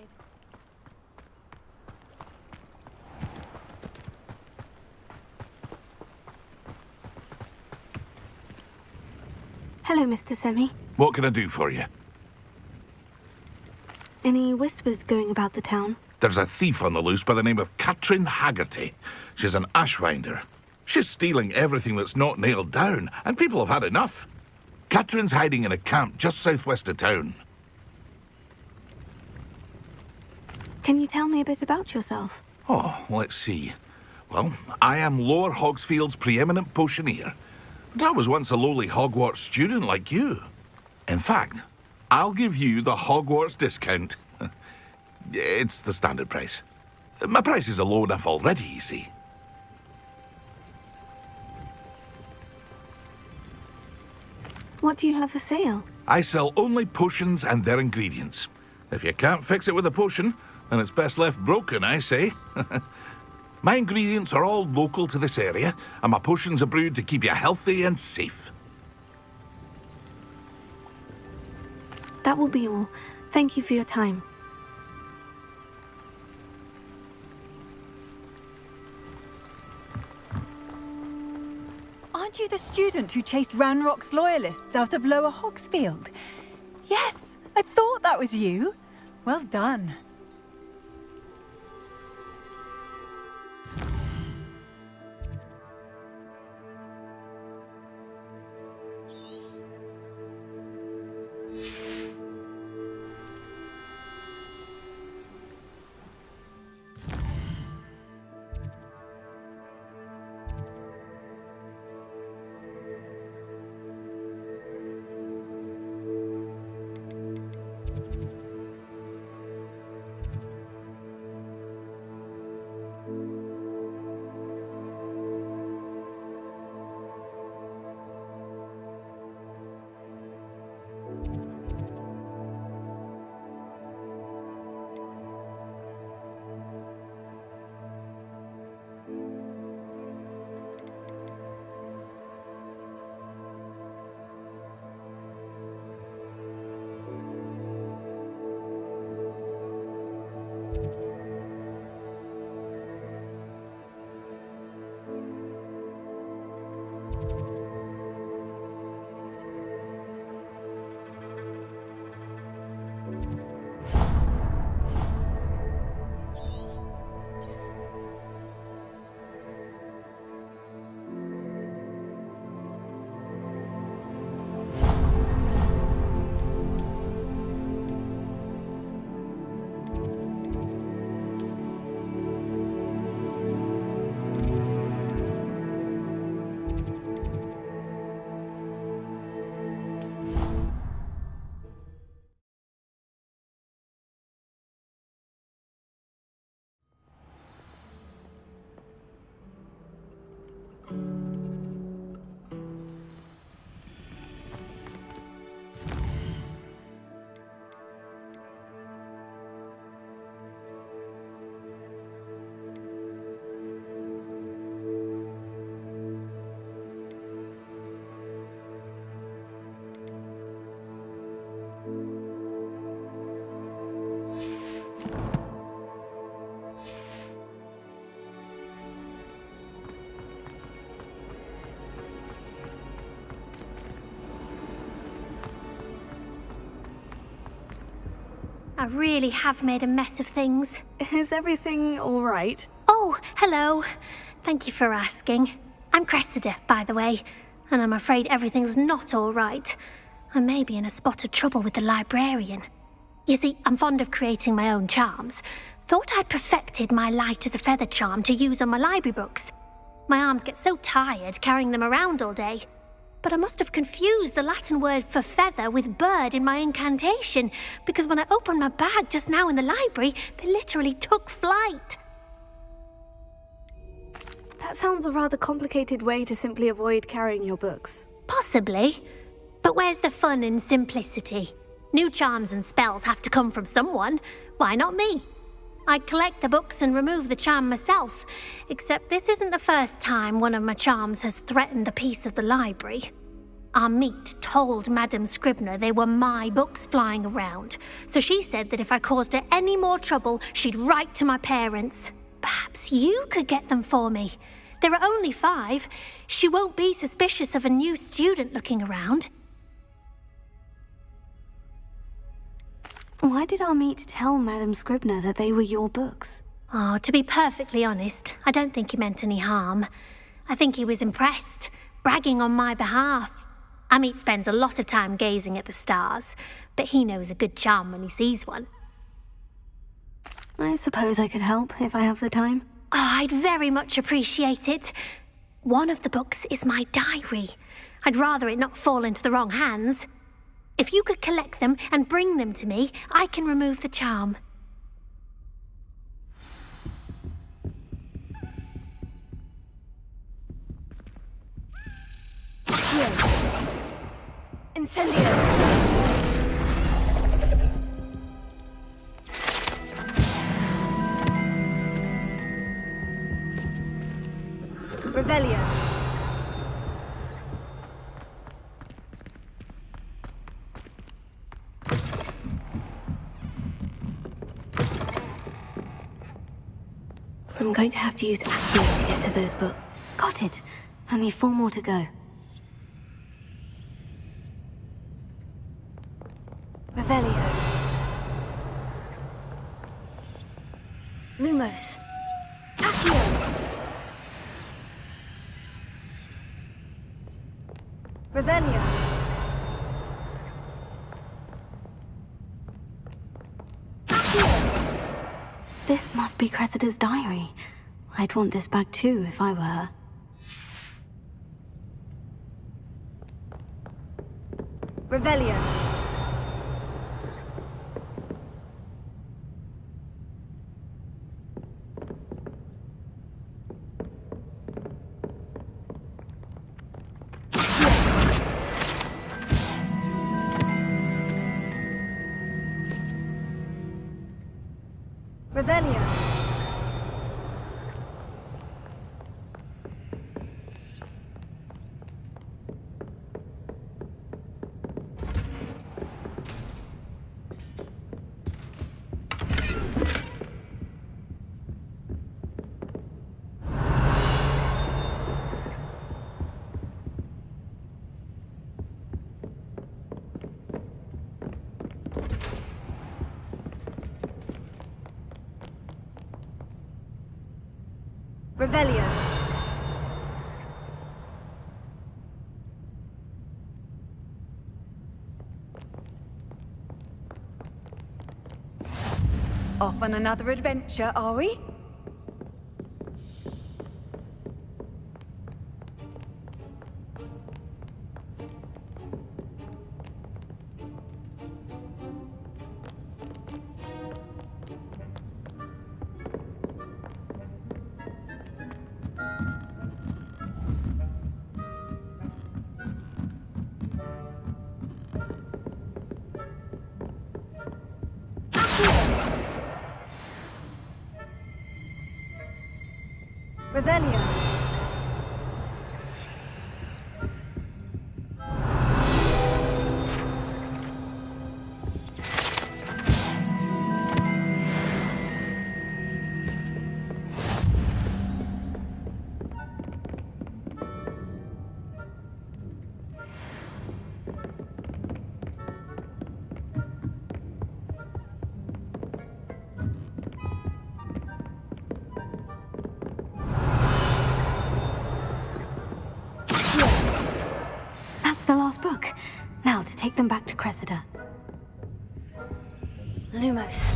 Hello, Mr. Semi. What can I do for you? Any whispers going about the town? There's a thief on the loose by the name of Katrin Haggerty. She's an ashwinder. She's stealing everything that's not nailed down, and people have had enough. Katrin's hiding in a camp just southwest of town. Can you tell me a bit about yourself? Oh, let's see. Well, I am Lower Hogsfield's preeminent potioneer. But I was once a lowly Hogwarts student like you. In fact, I'll give you the Hogwarts discount. It's the standard price. My prices are low enough already, you see. What do you have for sale? I sell only potions and their ingredients. If you can't fix it with a potion, then it's best left broken, I say. My ingredients are all local to this area, and my potions are brewed to keep you healthy and safe. That will be all. Thank you for your time. Aren't you the student who chased Ranrock's loyalists out of Lower Hogsfield? Yes, I thought that was you. Well done. I really have made a mess of things. Is everything all right? Oh, hello. Thank you for asking. I'm Cressida, by the way, and I'm afraid everything's not all right. I may be in a spot of trouble with the librarian. You see, I'm fond of creating my own charms. Thought I'd perfected my light as a feather charm to use on my library books. My arms get so tired carrying them around all day. But I must have confused the Latin word for feather with bird in my incantation, because when I opened my bag just now in the library, they literally took flight. That sounds a rather complicated way to simply avoid carrying your books. Possibly. But where's the fun in simplicity? New charms and spells have to come from someone. Why not me? I collect the books and remove the charm myself, except this isn't the first time one of my charms has threatened the peace of the library. Our meat told Madame Scribner they were my books flying around, so she said that if I caused her any more trouble, she'd write to my parents. Perhaps you could get them for me. There are only 5. She won't be suspicious of a new student looking around. Why did our meat tell Madame Scribner that they were your books? Oh, to be perfectly honest, I don't think he meant any harm. I think he was impressed, bragging on my behalf. Amit spends a lot of time gazing at the stars, but he knows a good charm when he sees one. I suppose I could help if I have the time. Oh, I'd very much appreciate it. One of the books is my diary. I'd rather it not fall into the wrong hands. If you could collect them and bring them to me, I can remove the charm. Incendio! Revelio! I'm going to have to use Accio to get to those books. Got it. Only 4 more to go. Revelio. Lumos. Accio. Revelio. Accio. This must be Cressida's diary. I'd want this back too if I were her. Revelio. Revelio. Revelio. Off on another adventure, are we? Revelio. That's the last book. Now to take them back to Cressida. Lumos.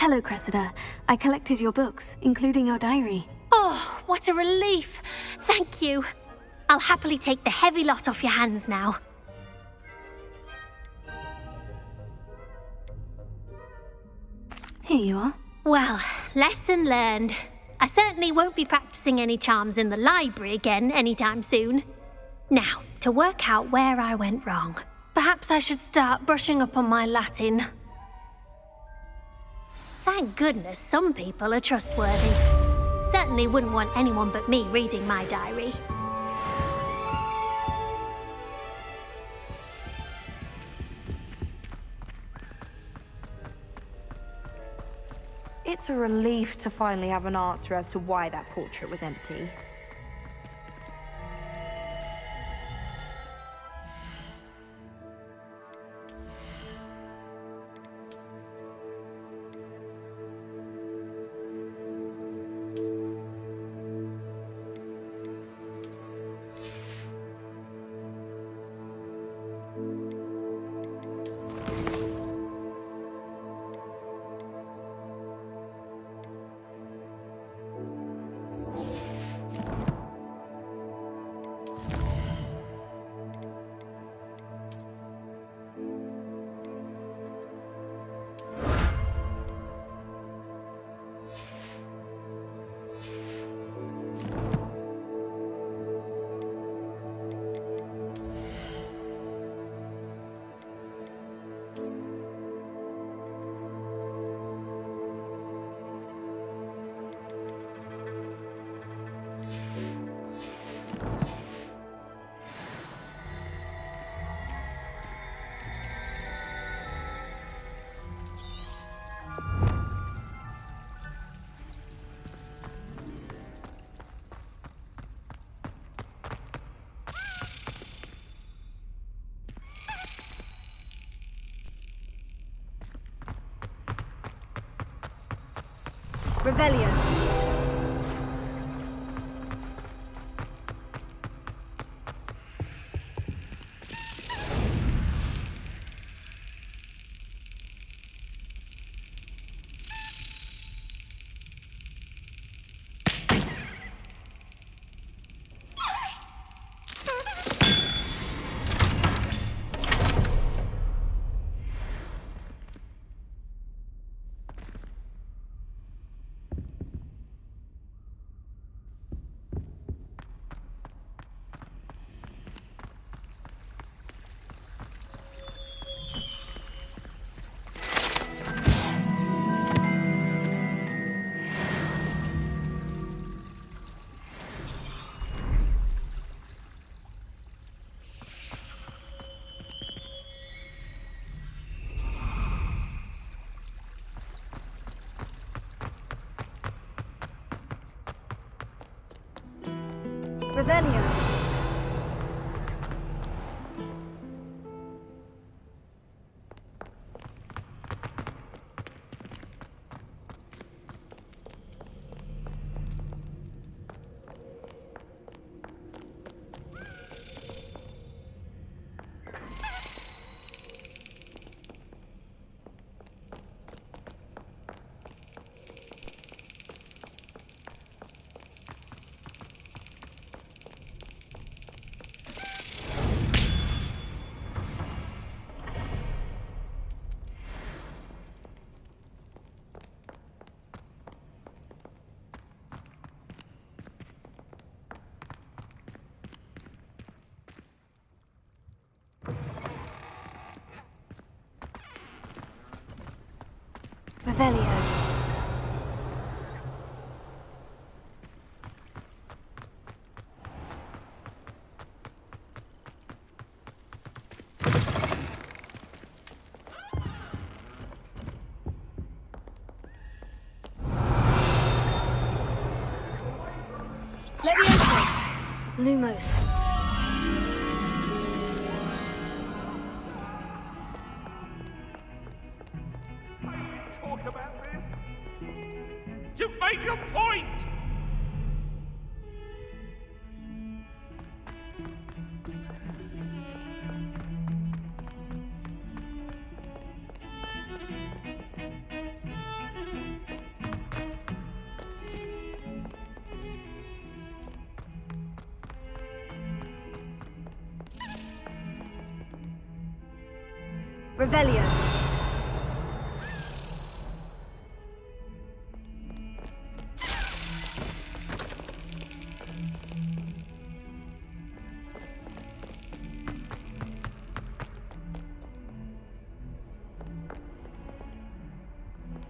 Hello, Cressida. I collected your books, including your diary. Oh, what a relief. Thank you. I'll happily take the heavy lot off your hands now. Here you are. Well, lesson learned. I certainly won't be practicing any charms in the library again anytime soon. Now, to work out where I went wrong. Perhaps I should start brushing up on my Latin. Thank goodness some people are trustworthy. Certainly wouldn't want anyone but me reading my diary. It's a relief to finally have an answer as to why that portrait was empty. Revelio. Revelio. Revelio. Leviosa. Lumos. You've made your point! Revelio.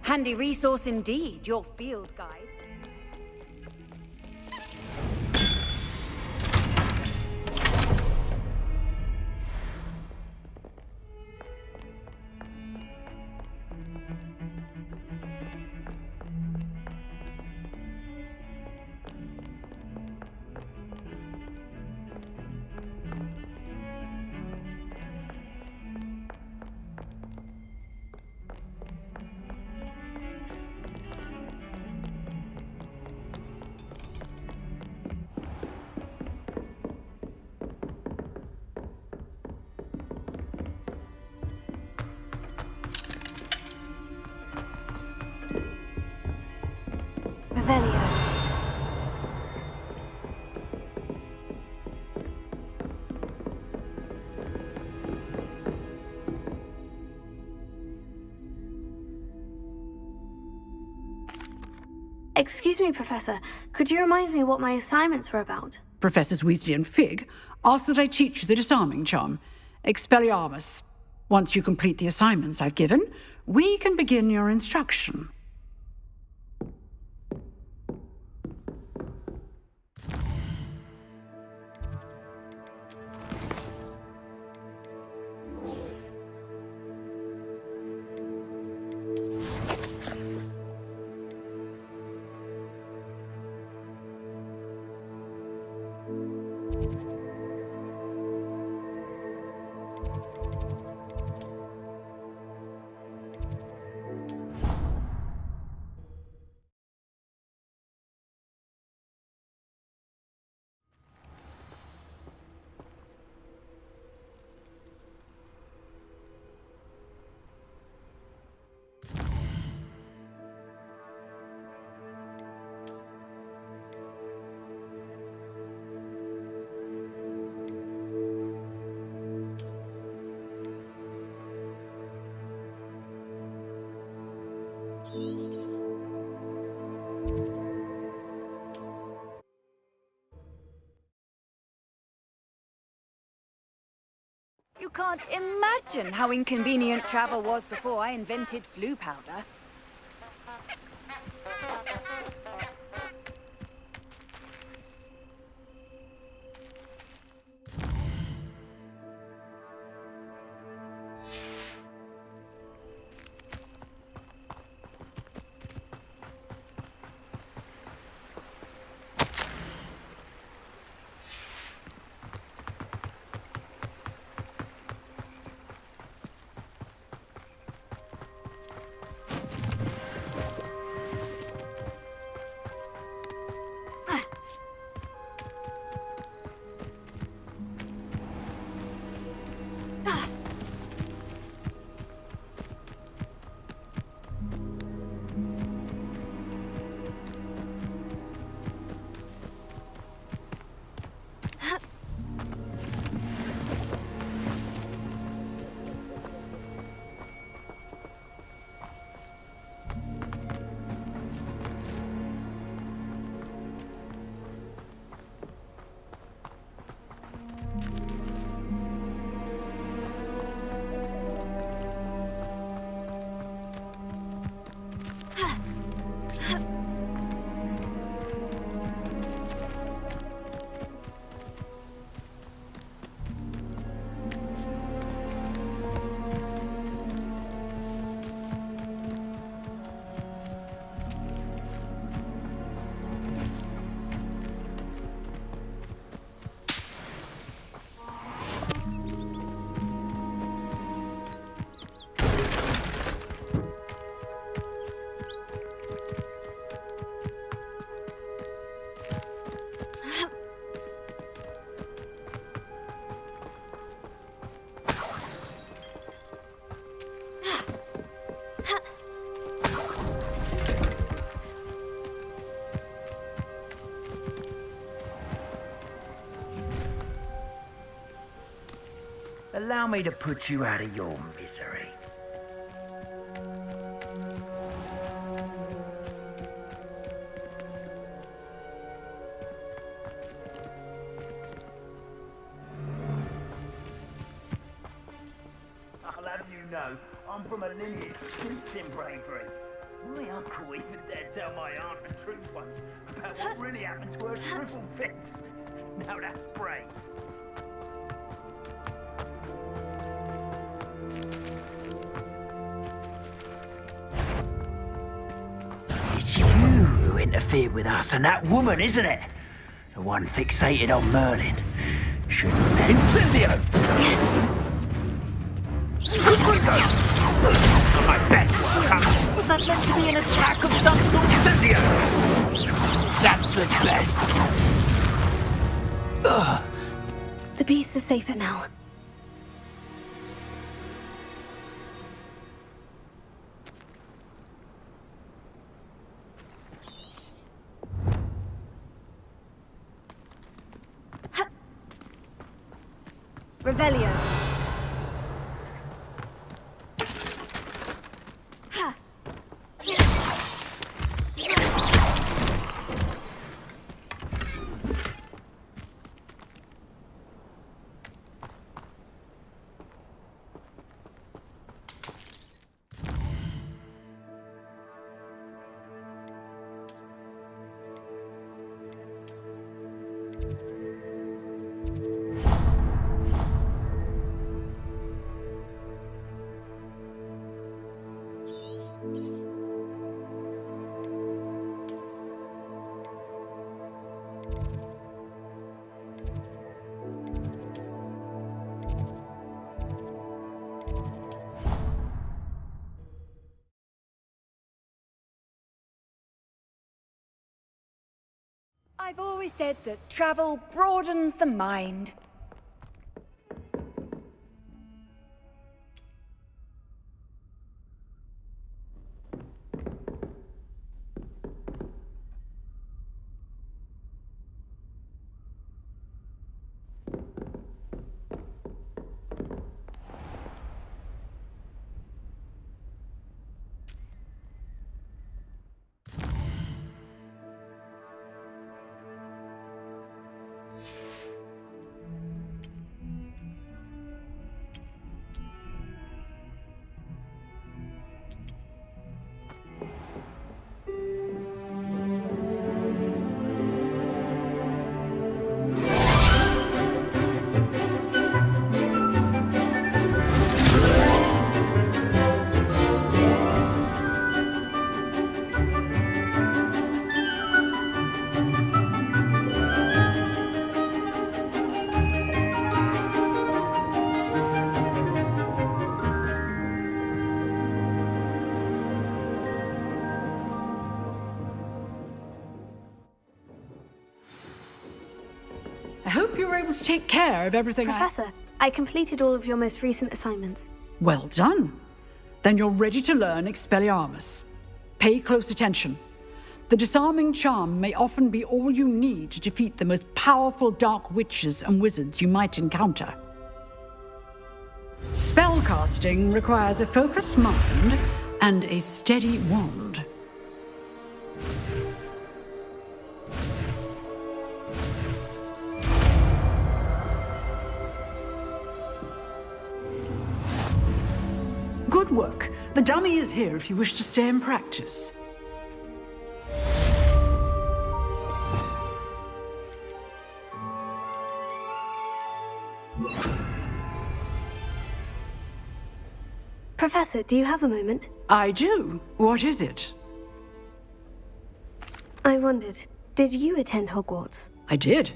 Handy resource indeed, your field guide. Revelio. Excuse me, Professor. Could you remind me what my assignments were about? Professors Weasley and Fig asked that I teach you the disarming charm, Expelliarmus. Once you complete the assignments I've given, we can begin your instruction. You can't imagine how inconvenient travel was before I invented flu powder. Allow me to put you out of your misery. come from a lineage steeped in bravery. My uncle even dared tell my aunt the truth once about what really happened to her triple fix. Now that's brave. It's you who interfered with us and that woman, isn't it? The one fixated on Merlin. Shouldn't have. Incendio! Yes. My best work, huh? Was that meant to be an attack of some sort? Incendio! That's the best. Ugh. The beasts are safer now. Revelio. I've always said that travel broadens the mind. I hope you were able to take care of everything. Professor, I completed all of your most recent assignments. Well done. Then you're ready to learn Expelliarmus. Pay close attention. The disarming charm may often be all you need to defeat the most powerful dark witches and wizards you might encounter. Spellcasting requires a focused mind and a steady wand. Good work. The dummy is here if you wish to stay and practice. Professor, do you have a moment? I do. What is it? I wondered, did you attend Hogwarts? I did.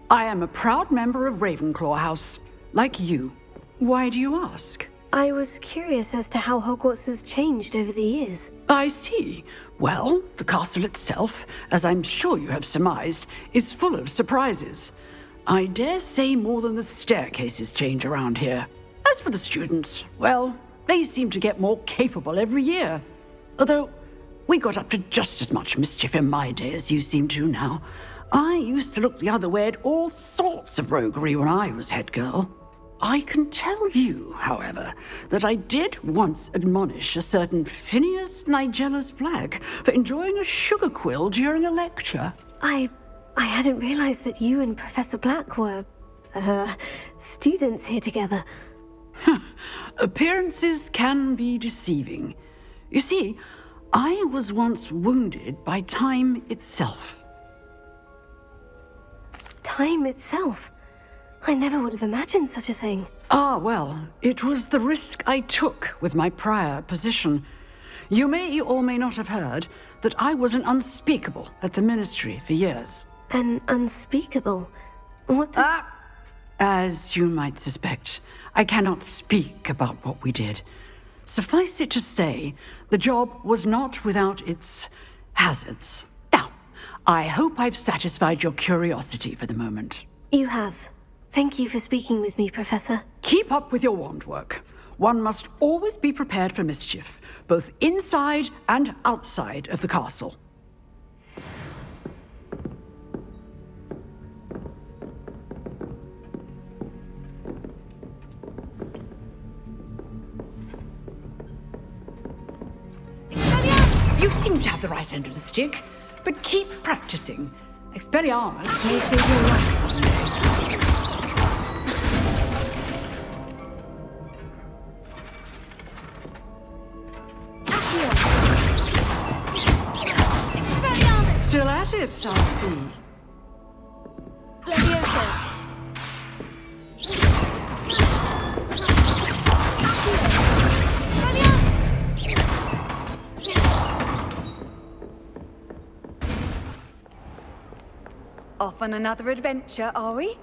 I am a proud member of Ravenclaw House, like you. Why do you ask? I was curious as to how Hogwarts has changed over the years. I see. Well, the castle itself, as I'm sure you have surmised, is full of surprises. I dare say more than the staircases change around here. As for the students, well, they seem to get more capable every year. Although, we got up to just as much mischief in my day as you seem to now. I used to look the other way at all sorts of roguery when I was head girl. I can tell you, however, that I did once admonish a certain Phineas Nigellus Black for enjoying a sugar quill during a lecture. I hadn't realized that you and Professor Black were, students here together. Appearances can be deceiving. You see, I was once wounded by time itself. Time itself? I never would have imagined such a thing. Ah, well, it was the risk I took with my prior position. You may or may not have heard that I was an unspeakable at the Ministry for years. An unspeakable? What does... As you might suspect, I cannot speak about what we did. Suffice it to say, the job was not without its hazards. Now, I hope I've satisfied your curiosity for the moment. You have. Thank you for speaking with me, Professor. Keep up with your wand work. One must always be prepared for mischief, both inside and outside of the castle. You seem to have the right end of the stick, but keep practicing. Expelliarmus may save your life. Still at it, I see. Levioso. Off on another adventure, are we?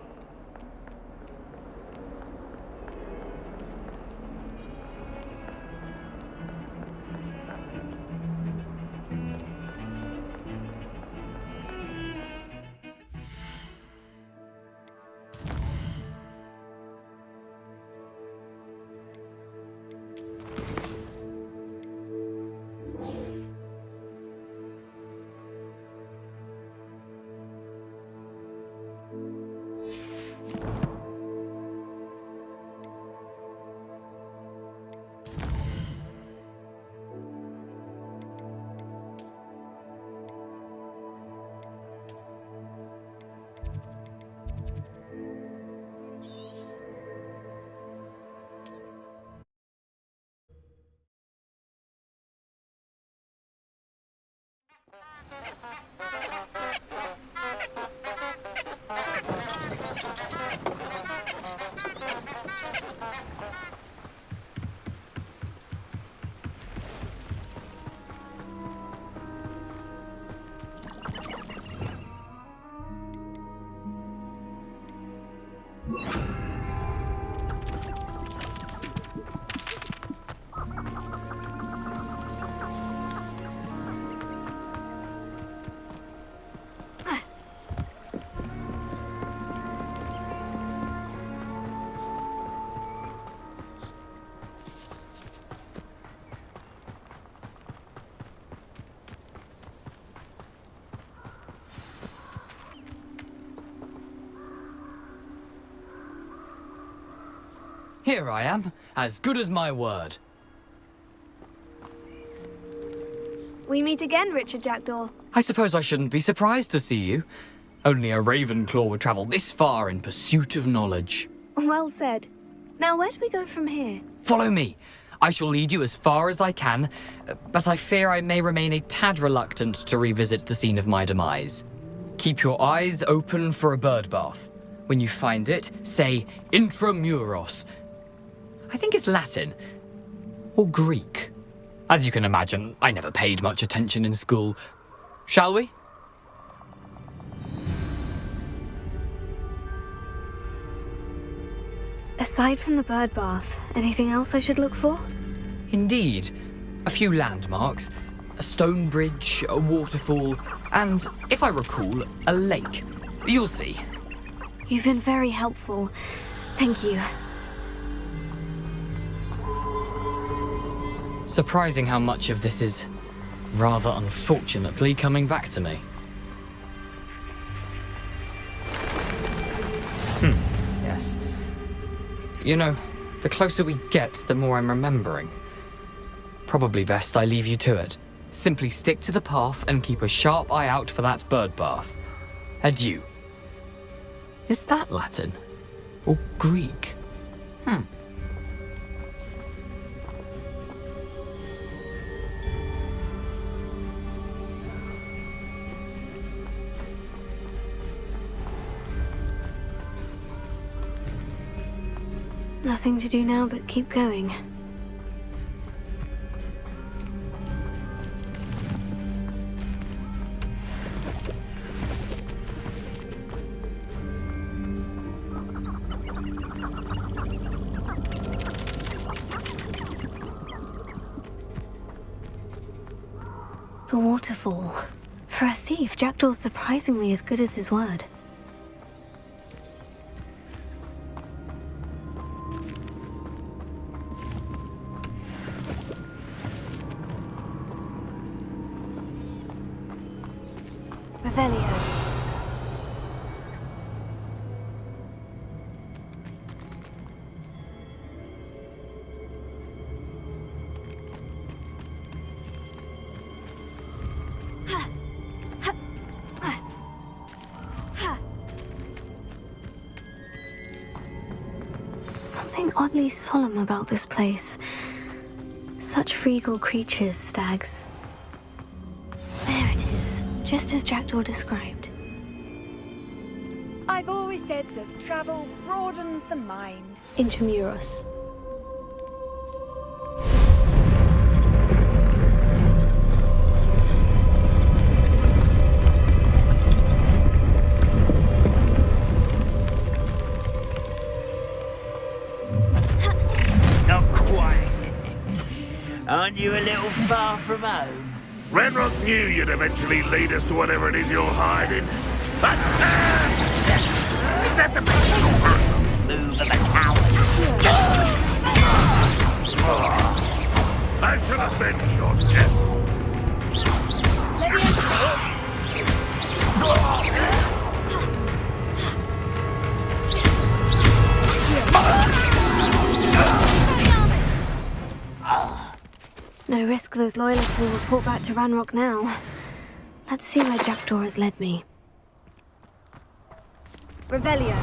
Here I am, as good as my word. We meet again, Richard Jackdaw. I suppose I shouldn't be surprised to see you. Only a Ravenclaw would travel this far in pursuit of knowledge. Well said. Now, where do we go from here? Follow me. I shall lead you as far as I can, but I fear I may remain a tad reluctant to revisit the scene of my demise. Keep your eyes open for a bird bath. When you find it, say intramuros. I think it's Latin. Or Greek. As you can imagine, I never paid much attention in school. Shall we? Aside from the bird bath, anything else I should look for? Indeed. A few landmarks, a stone bridge, a waterfall, and, if I recall, a lake. You'll see. You've been very helpful. Thank you. Surprising how much of this is, rather unfortunately, coming back to me. Yes. You know, the closer we get, the more I'm remembering. Probably best I leave you to it. Simply stick to the path and keep a sharp eye out for that bird bath. Adieu. Is that Latin? Or Greek? Nothing to do now but keep going. The waterfall. For a thief, Jackdaw's surprisingly as good as his word. Revelio. Something oddly solemn about this place. Such regal creatures, stags. There it is, just as Jackdaw described. I've always said that travel broadens the mind. Intramuros. Not quite. Aren't you a little far from home? Ranrock knew you'd eventually lead us to whatever it is you're hiding. But, is that the Move of a coward. I shall avenge your death. Let me No risk those loyalists will report back to Ranrock now. Let's see where Jackdaw has led me. Revelio.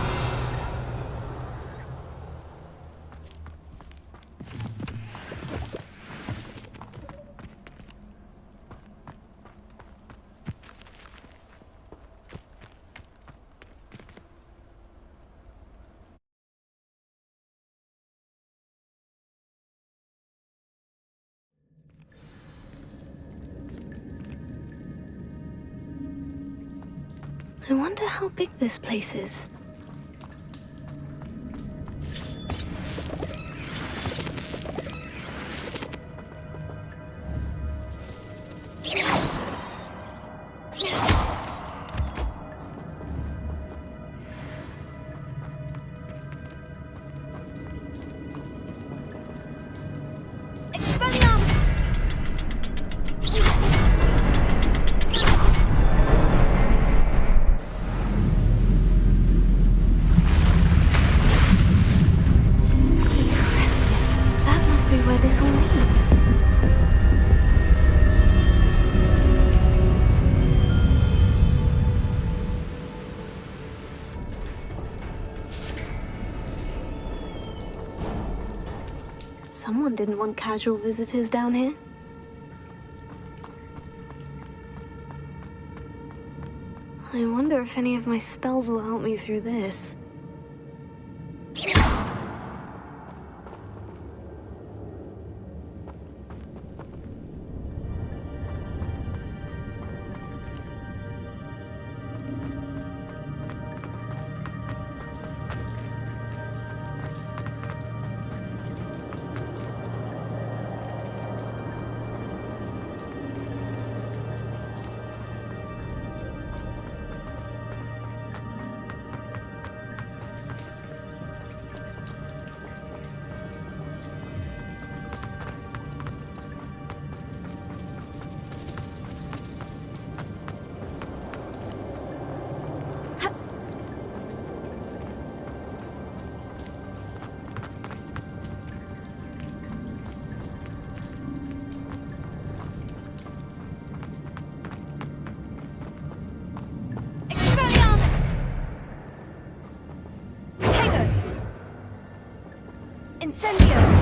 I wonder how big this place is. Someone didn't want casual visitors down here. I wonder if any of my spells will help me through this. Incendio!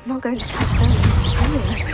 I'm not going to touch those. Anyway.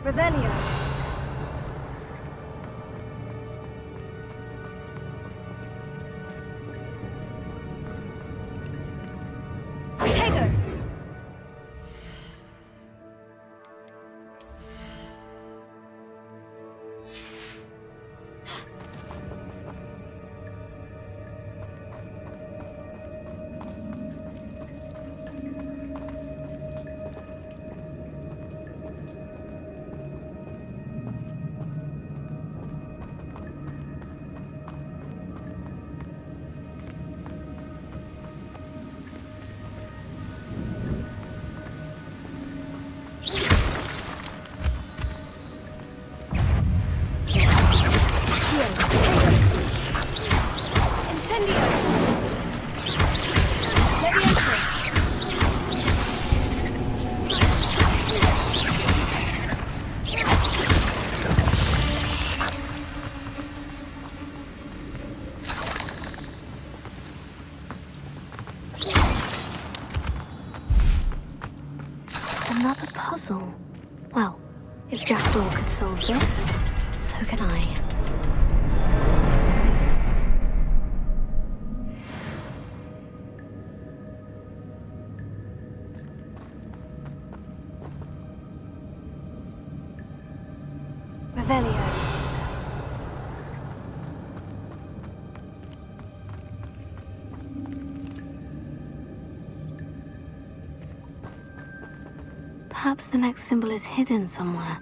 Revelio. Another puzzle. Well, if Jackdaw could solve this, so can I. Revelio. Perhaps the next symbol is hidden somewhere.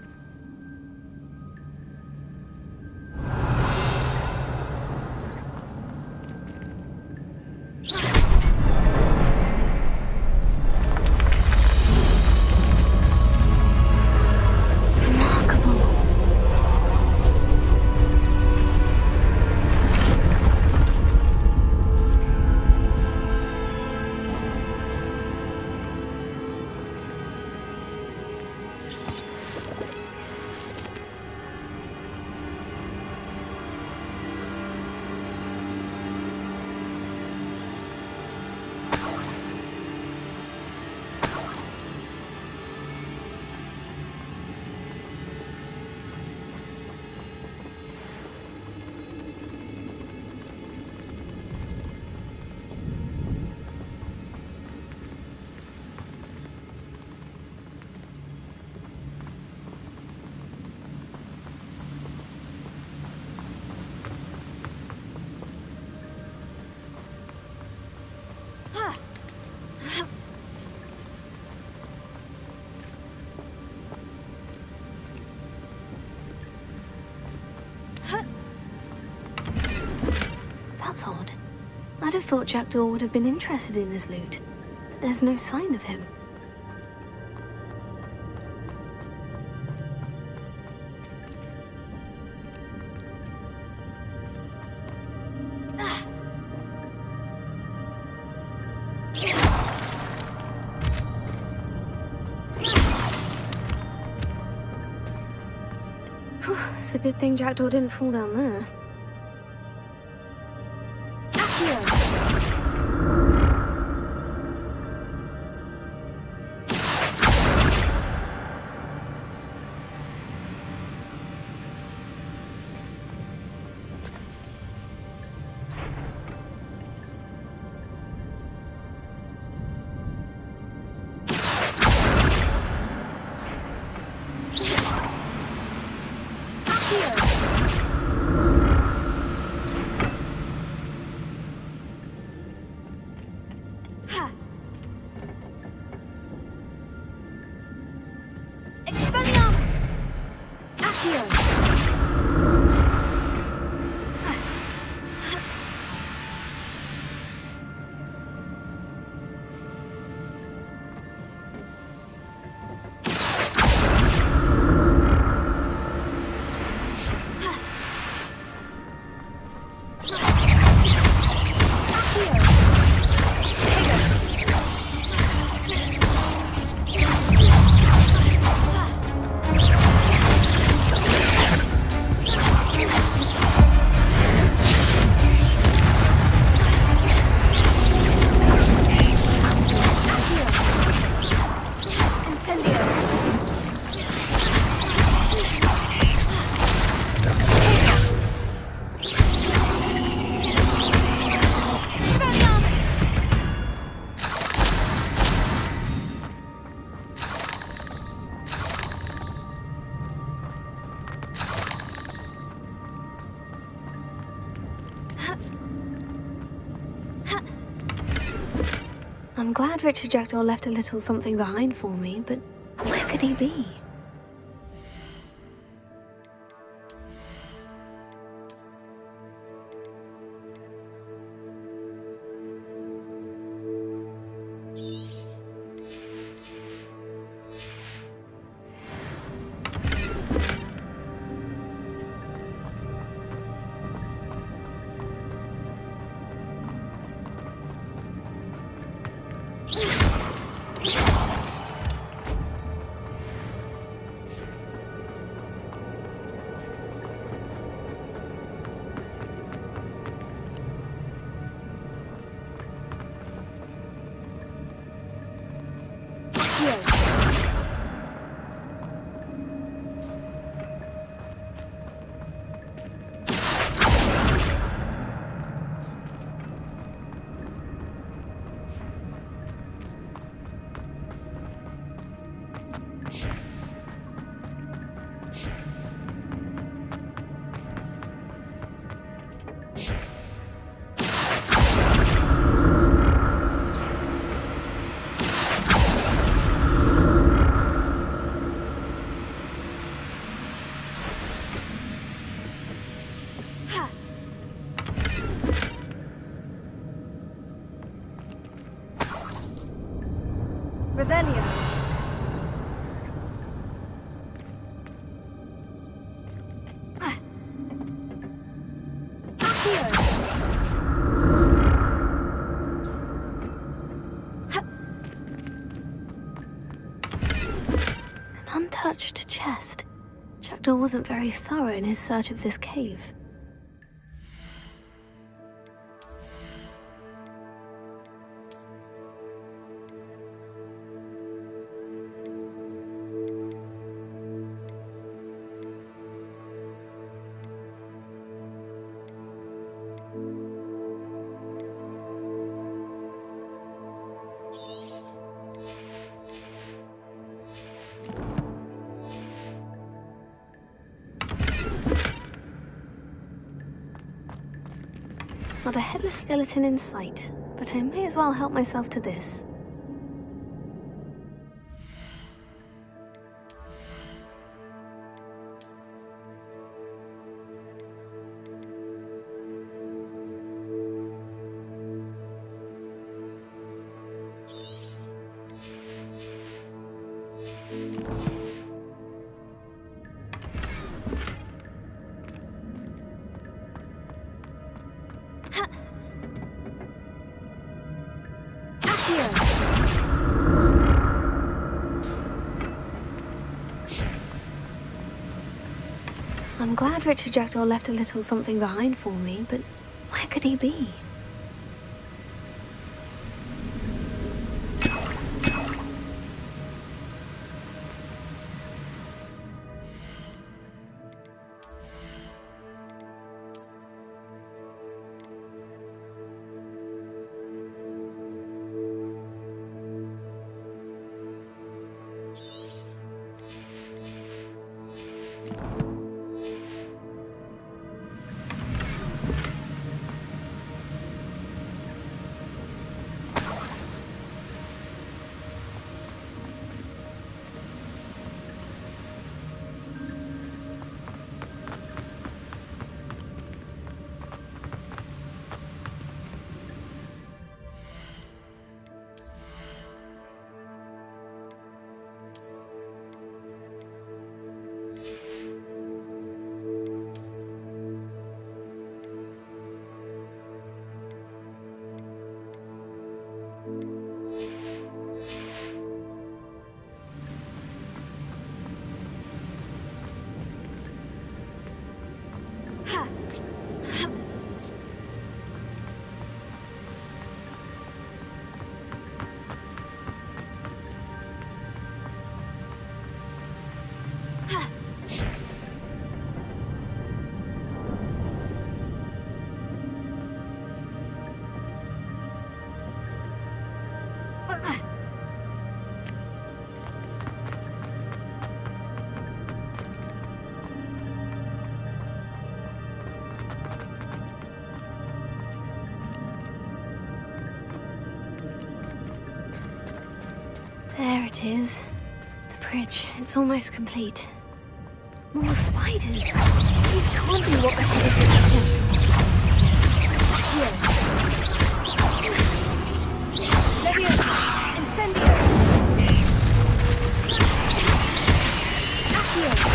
I'd have thought Jackdaw would have been interested in this loot, but there's no sign of him. It's a good thing Jackdaw didn't fall down there. I'm glad Richard Jackdaw left a little something behind for me, but where could he be? Revelio. An untouched chest. Jackdaw wasn't very thorough in his search of this cave. Not a headless skeleton in sight, but I may as well help myself to this. I'm glad Richard Jackdaw left a little something behind for me, but where could he be? There it is. The bridge. It's almost complete. More spiders. These can't be what the heck is here. Leviosa! Incendio! Accio!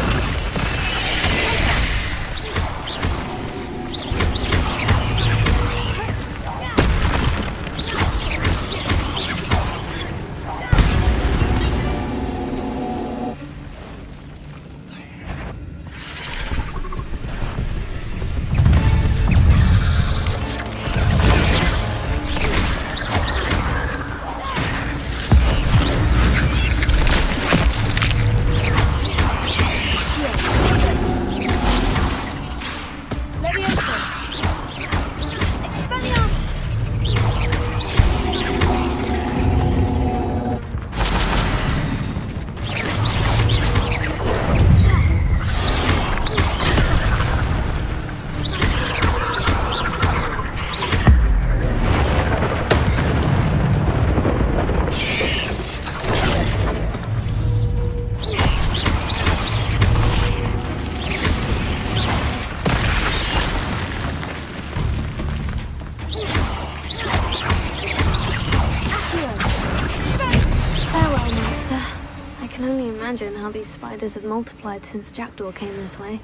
How these spiders have multiplied since Jackdaw came this way.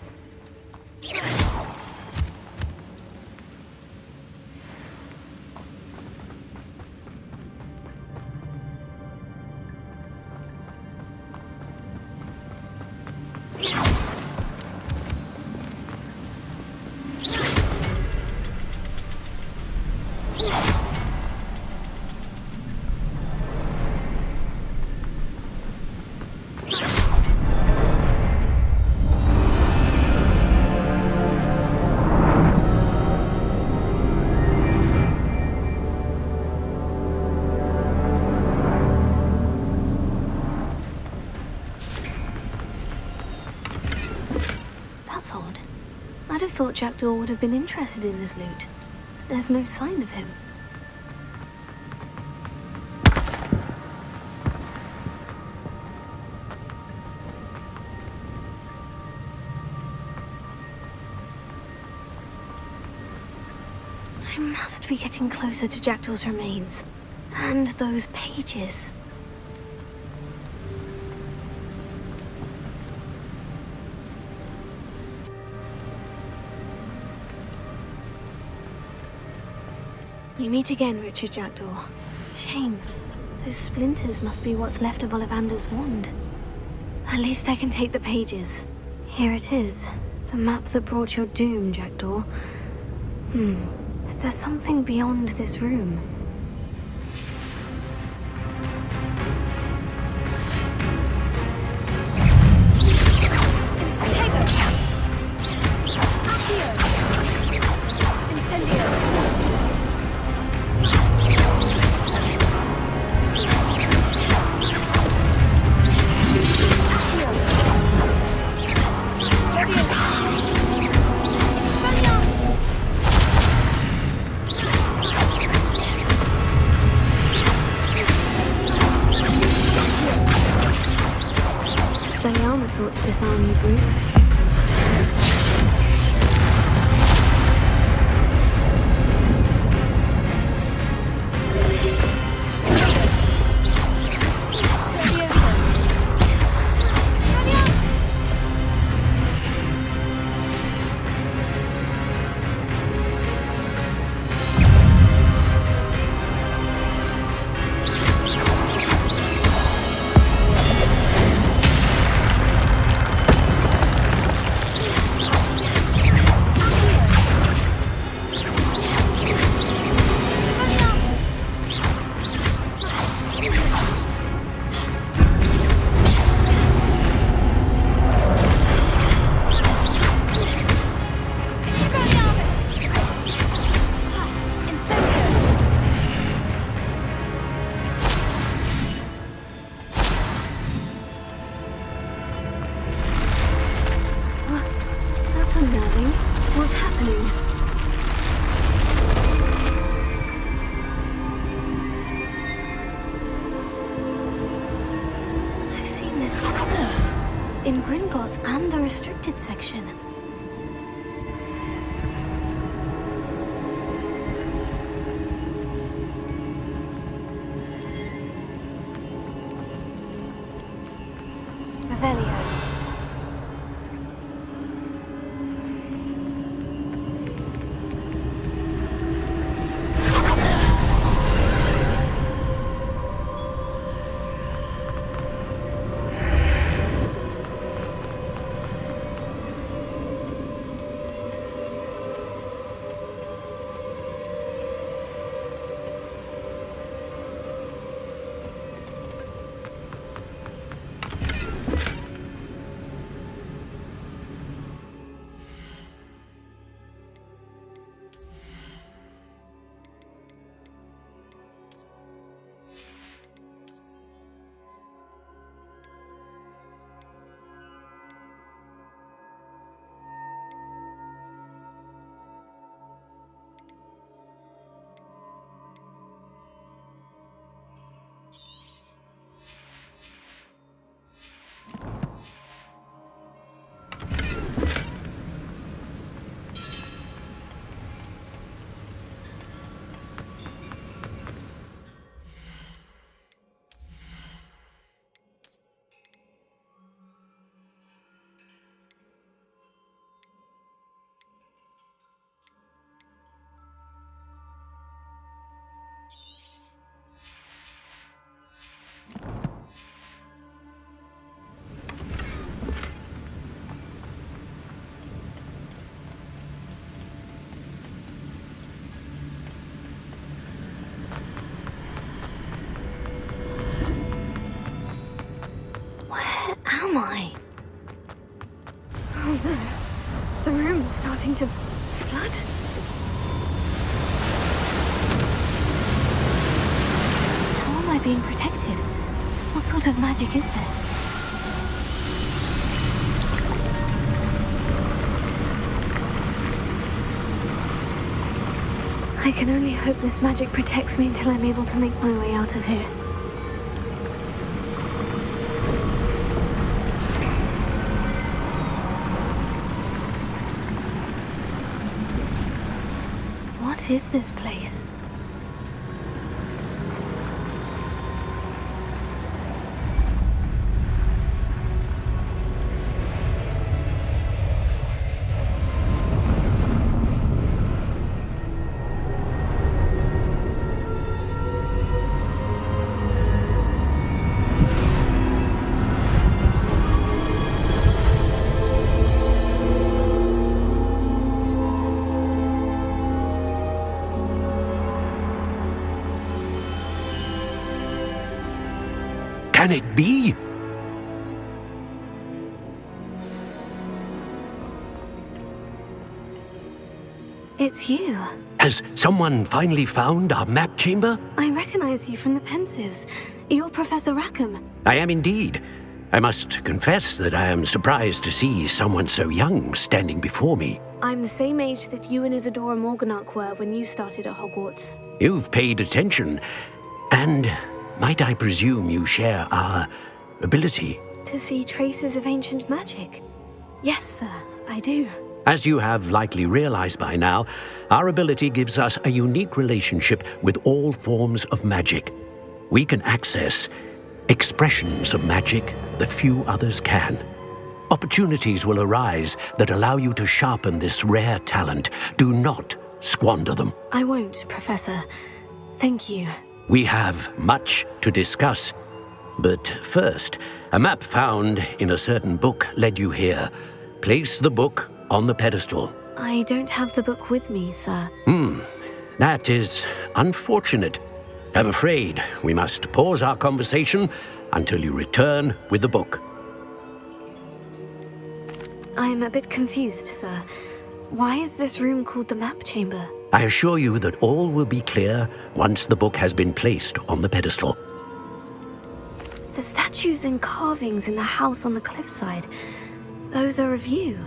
That's odd. I'd have thought Jackdaw would have been interested in this loot. There's no sign of him. I must be getting closer to Jackdaw's remains. And those pages. We meet again, Richard Jackdaw. Shame. Those splinters must be what's left of Ollivander's wand. At least I can take the pages. Here it is. The map that brought your doom, Jackdaw. Is there something beyond this room? Thought to disarm you brutes. That's unnerving. What's happening? I've seen this before. In Gringotts and the restricted section. Revelio. Am I? Oh no. The room's starting to flood. How am I being protected? What sort of magic is this? I can only hope this magic protects me until I'm able to make my way out of here. What is this place? can it be? It's you. Has someone finally found our map chamber? I recognize you from the Pensives. You're Professor Rackham. I am indeed. I must confess that I am surprised to see someone so young standing before me. I'm the same age that you and Isadora Morganach were when you started at Hogwarts. You've paid attention. And might I presume you share our ability? To see traces of ancient magic? Yes, sir, I do. As you have likely realized by now, our ability gives us a unique relationship with all forms of magic. We can access expressions of magic that few others can. Opportunities will arise that allow you to sharpen this rare talent. Do not squander them. I won't, Professor. Thank you. We have much to discuss. But first, a map found in a certain book led you here. Place the book on the pedestal. I don't have the book with me, sir. That is unfortunate. I'm afraid we must pause our conversation until you return with the book. I'm a bit confused, sir. Why is this room called the map chamber? I assure you that all will be clear once the book has been placed on the pedestal. The statues and carvings in the house on the cliffside, those are of you.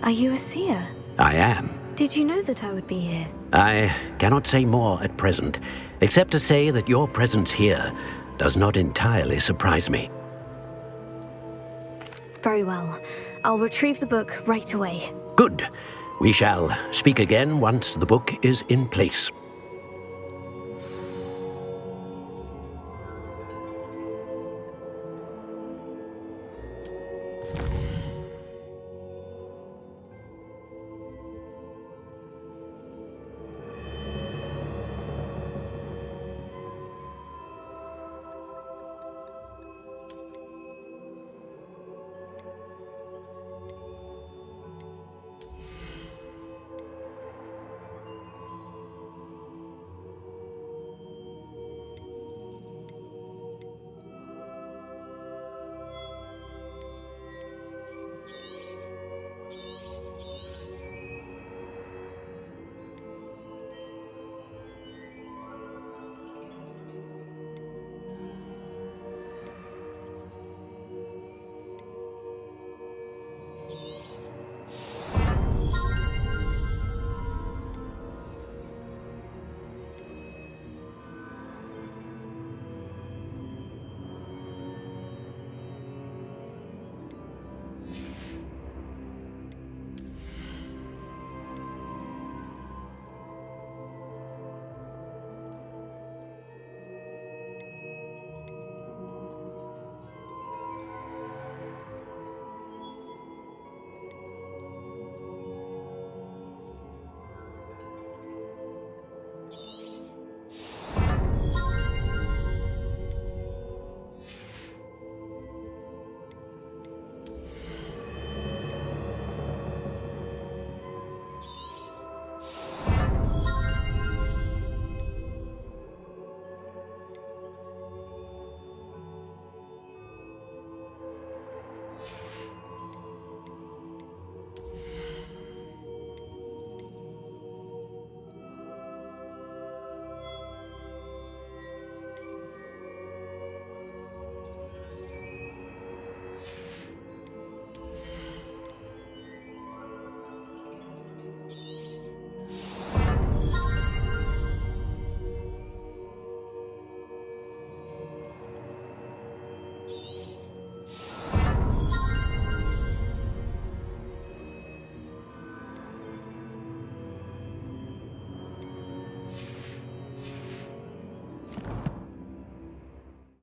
Are you a seer? I am. Did you know that I would be here? I cannot say more at present, except to say that your presence here does not entirely surprise me. Very well. I'll retrieve the book right away. Good. We shall speak again once the book is in place.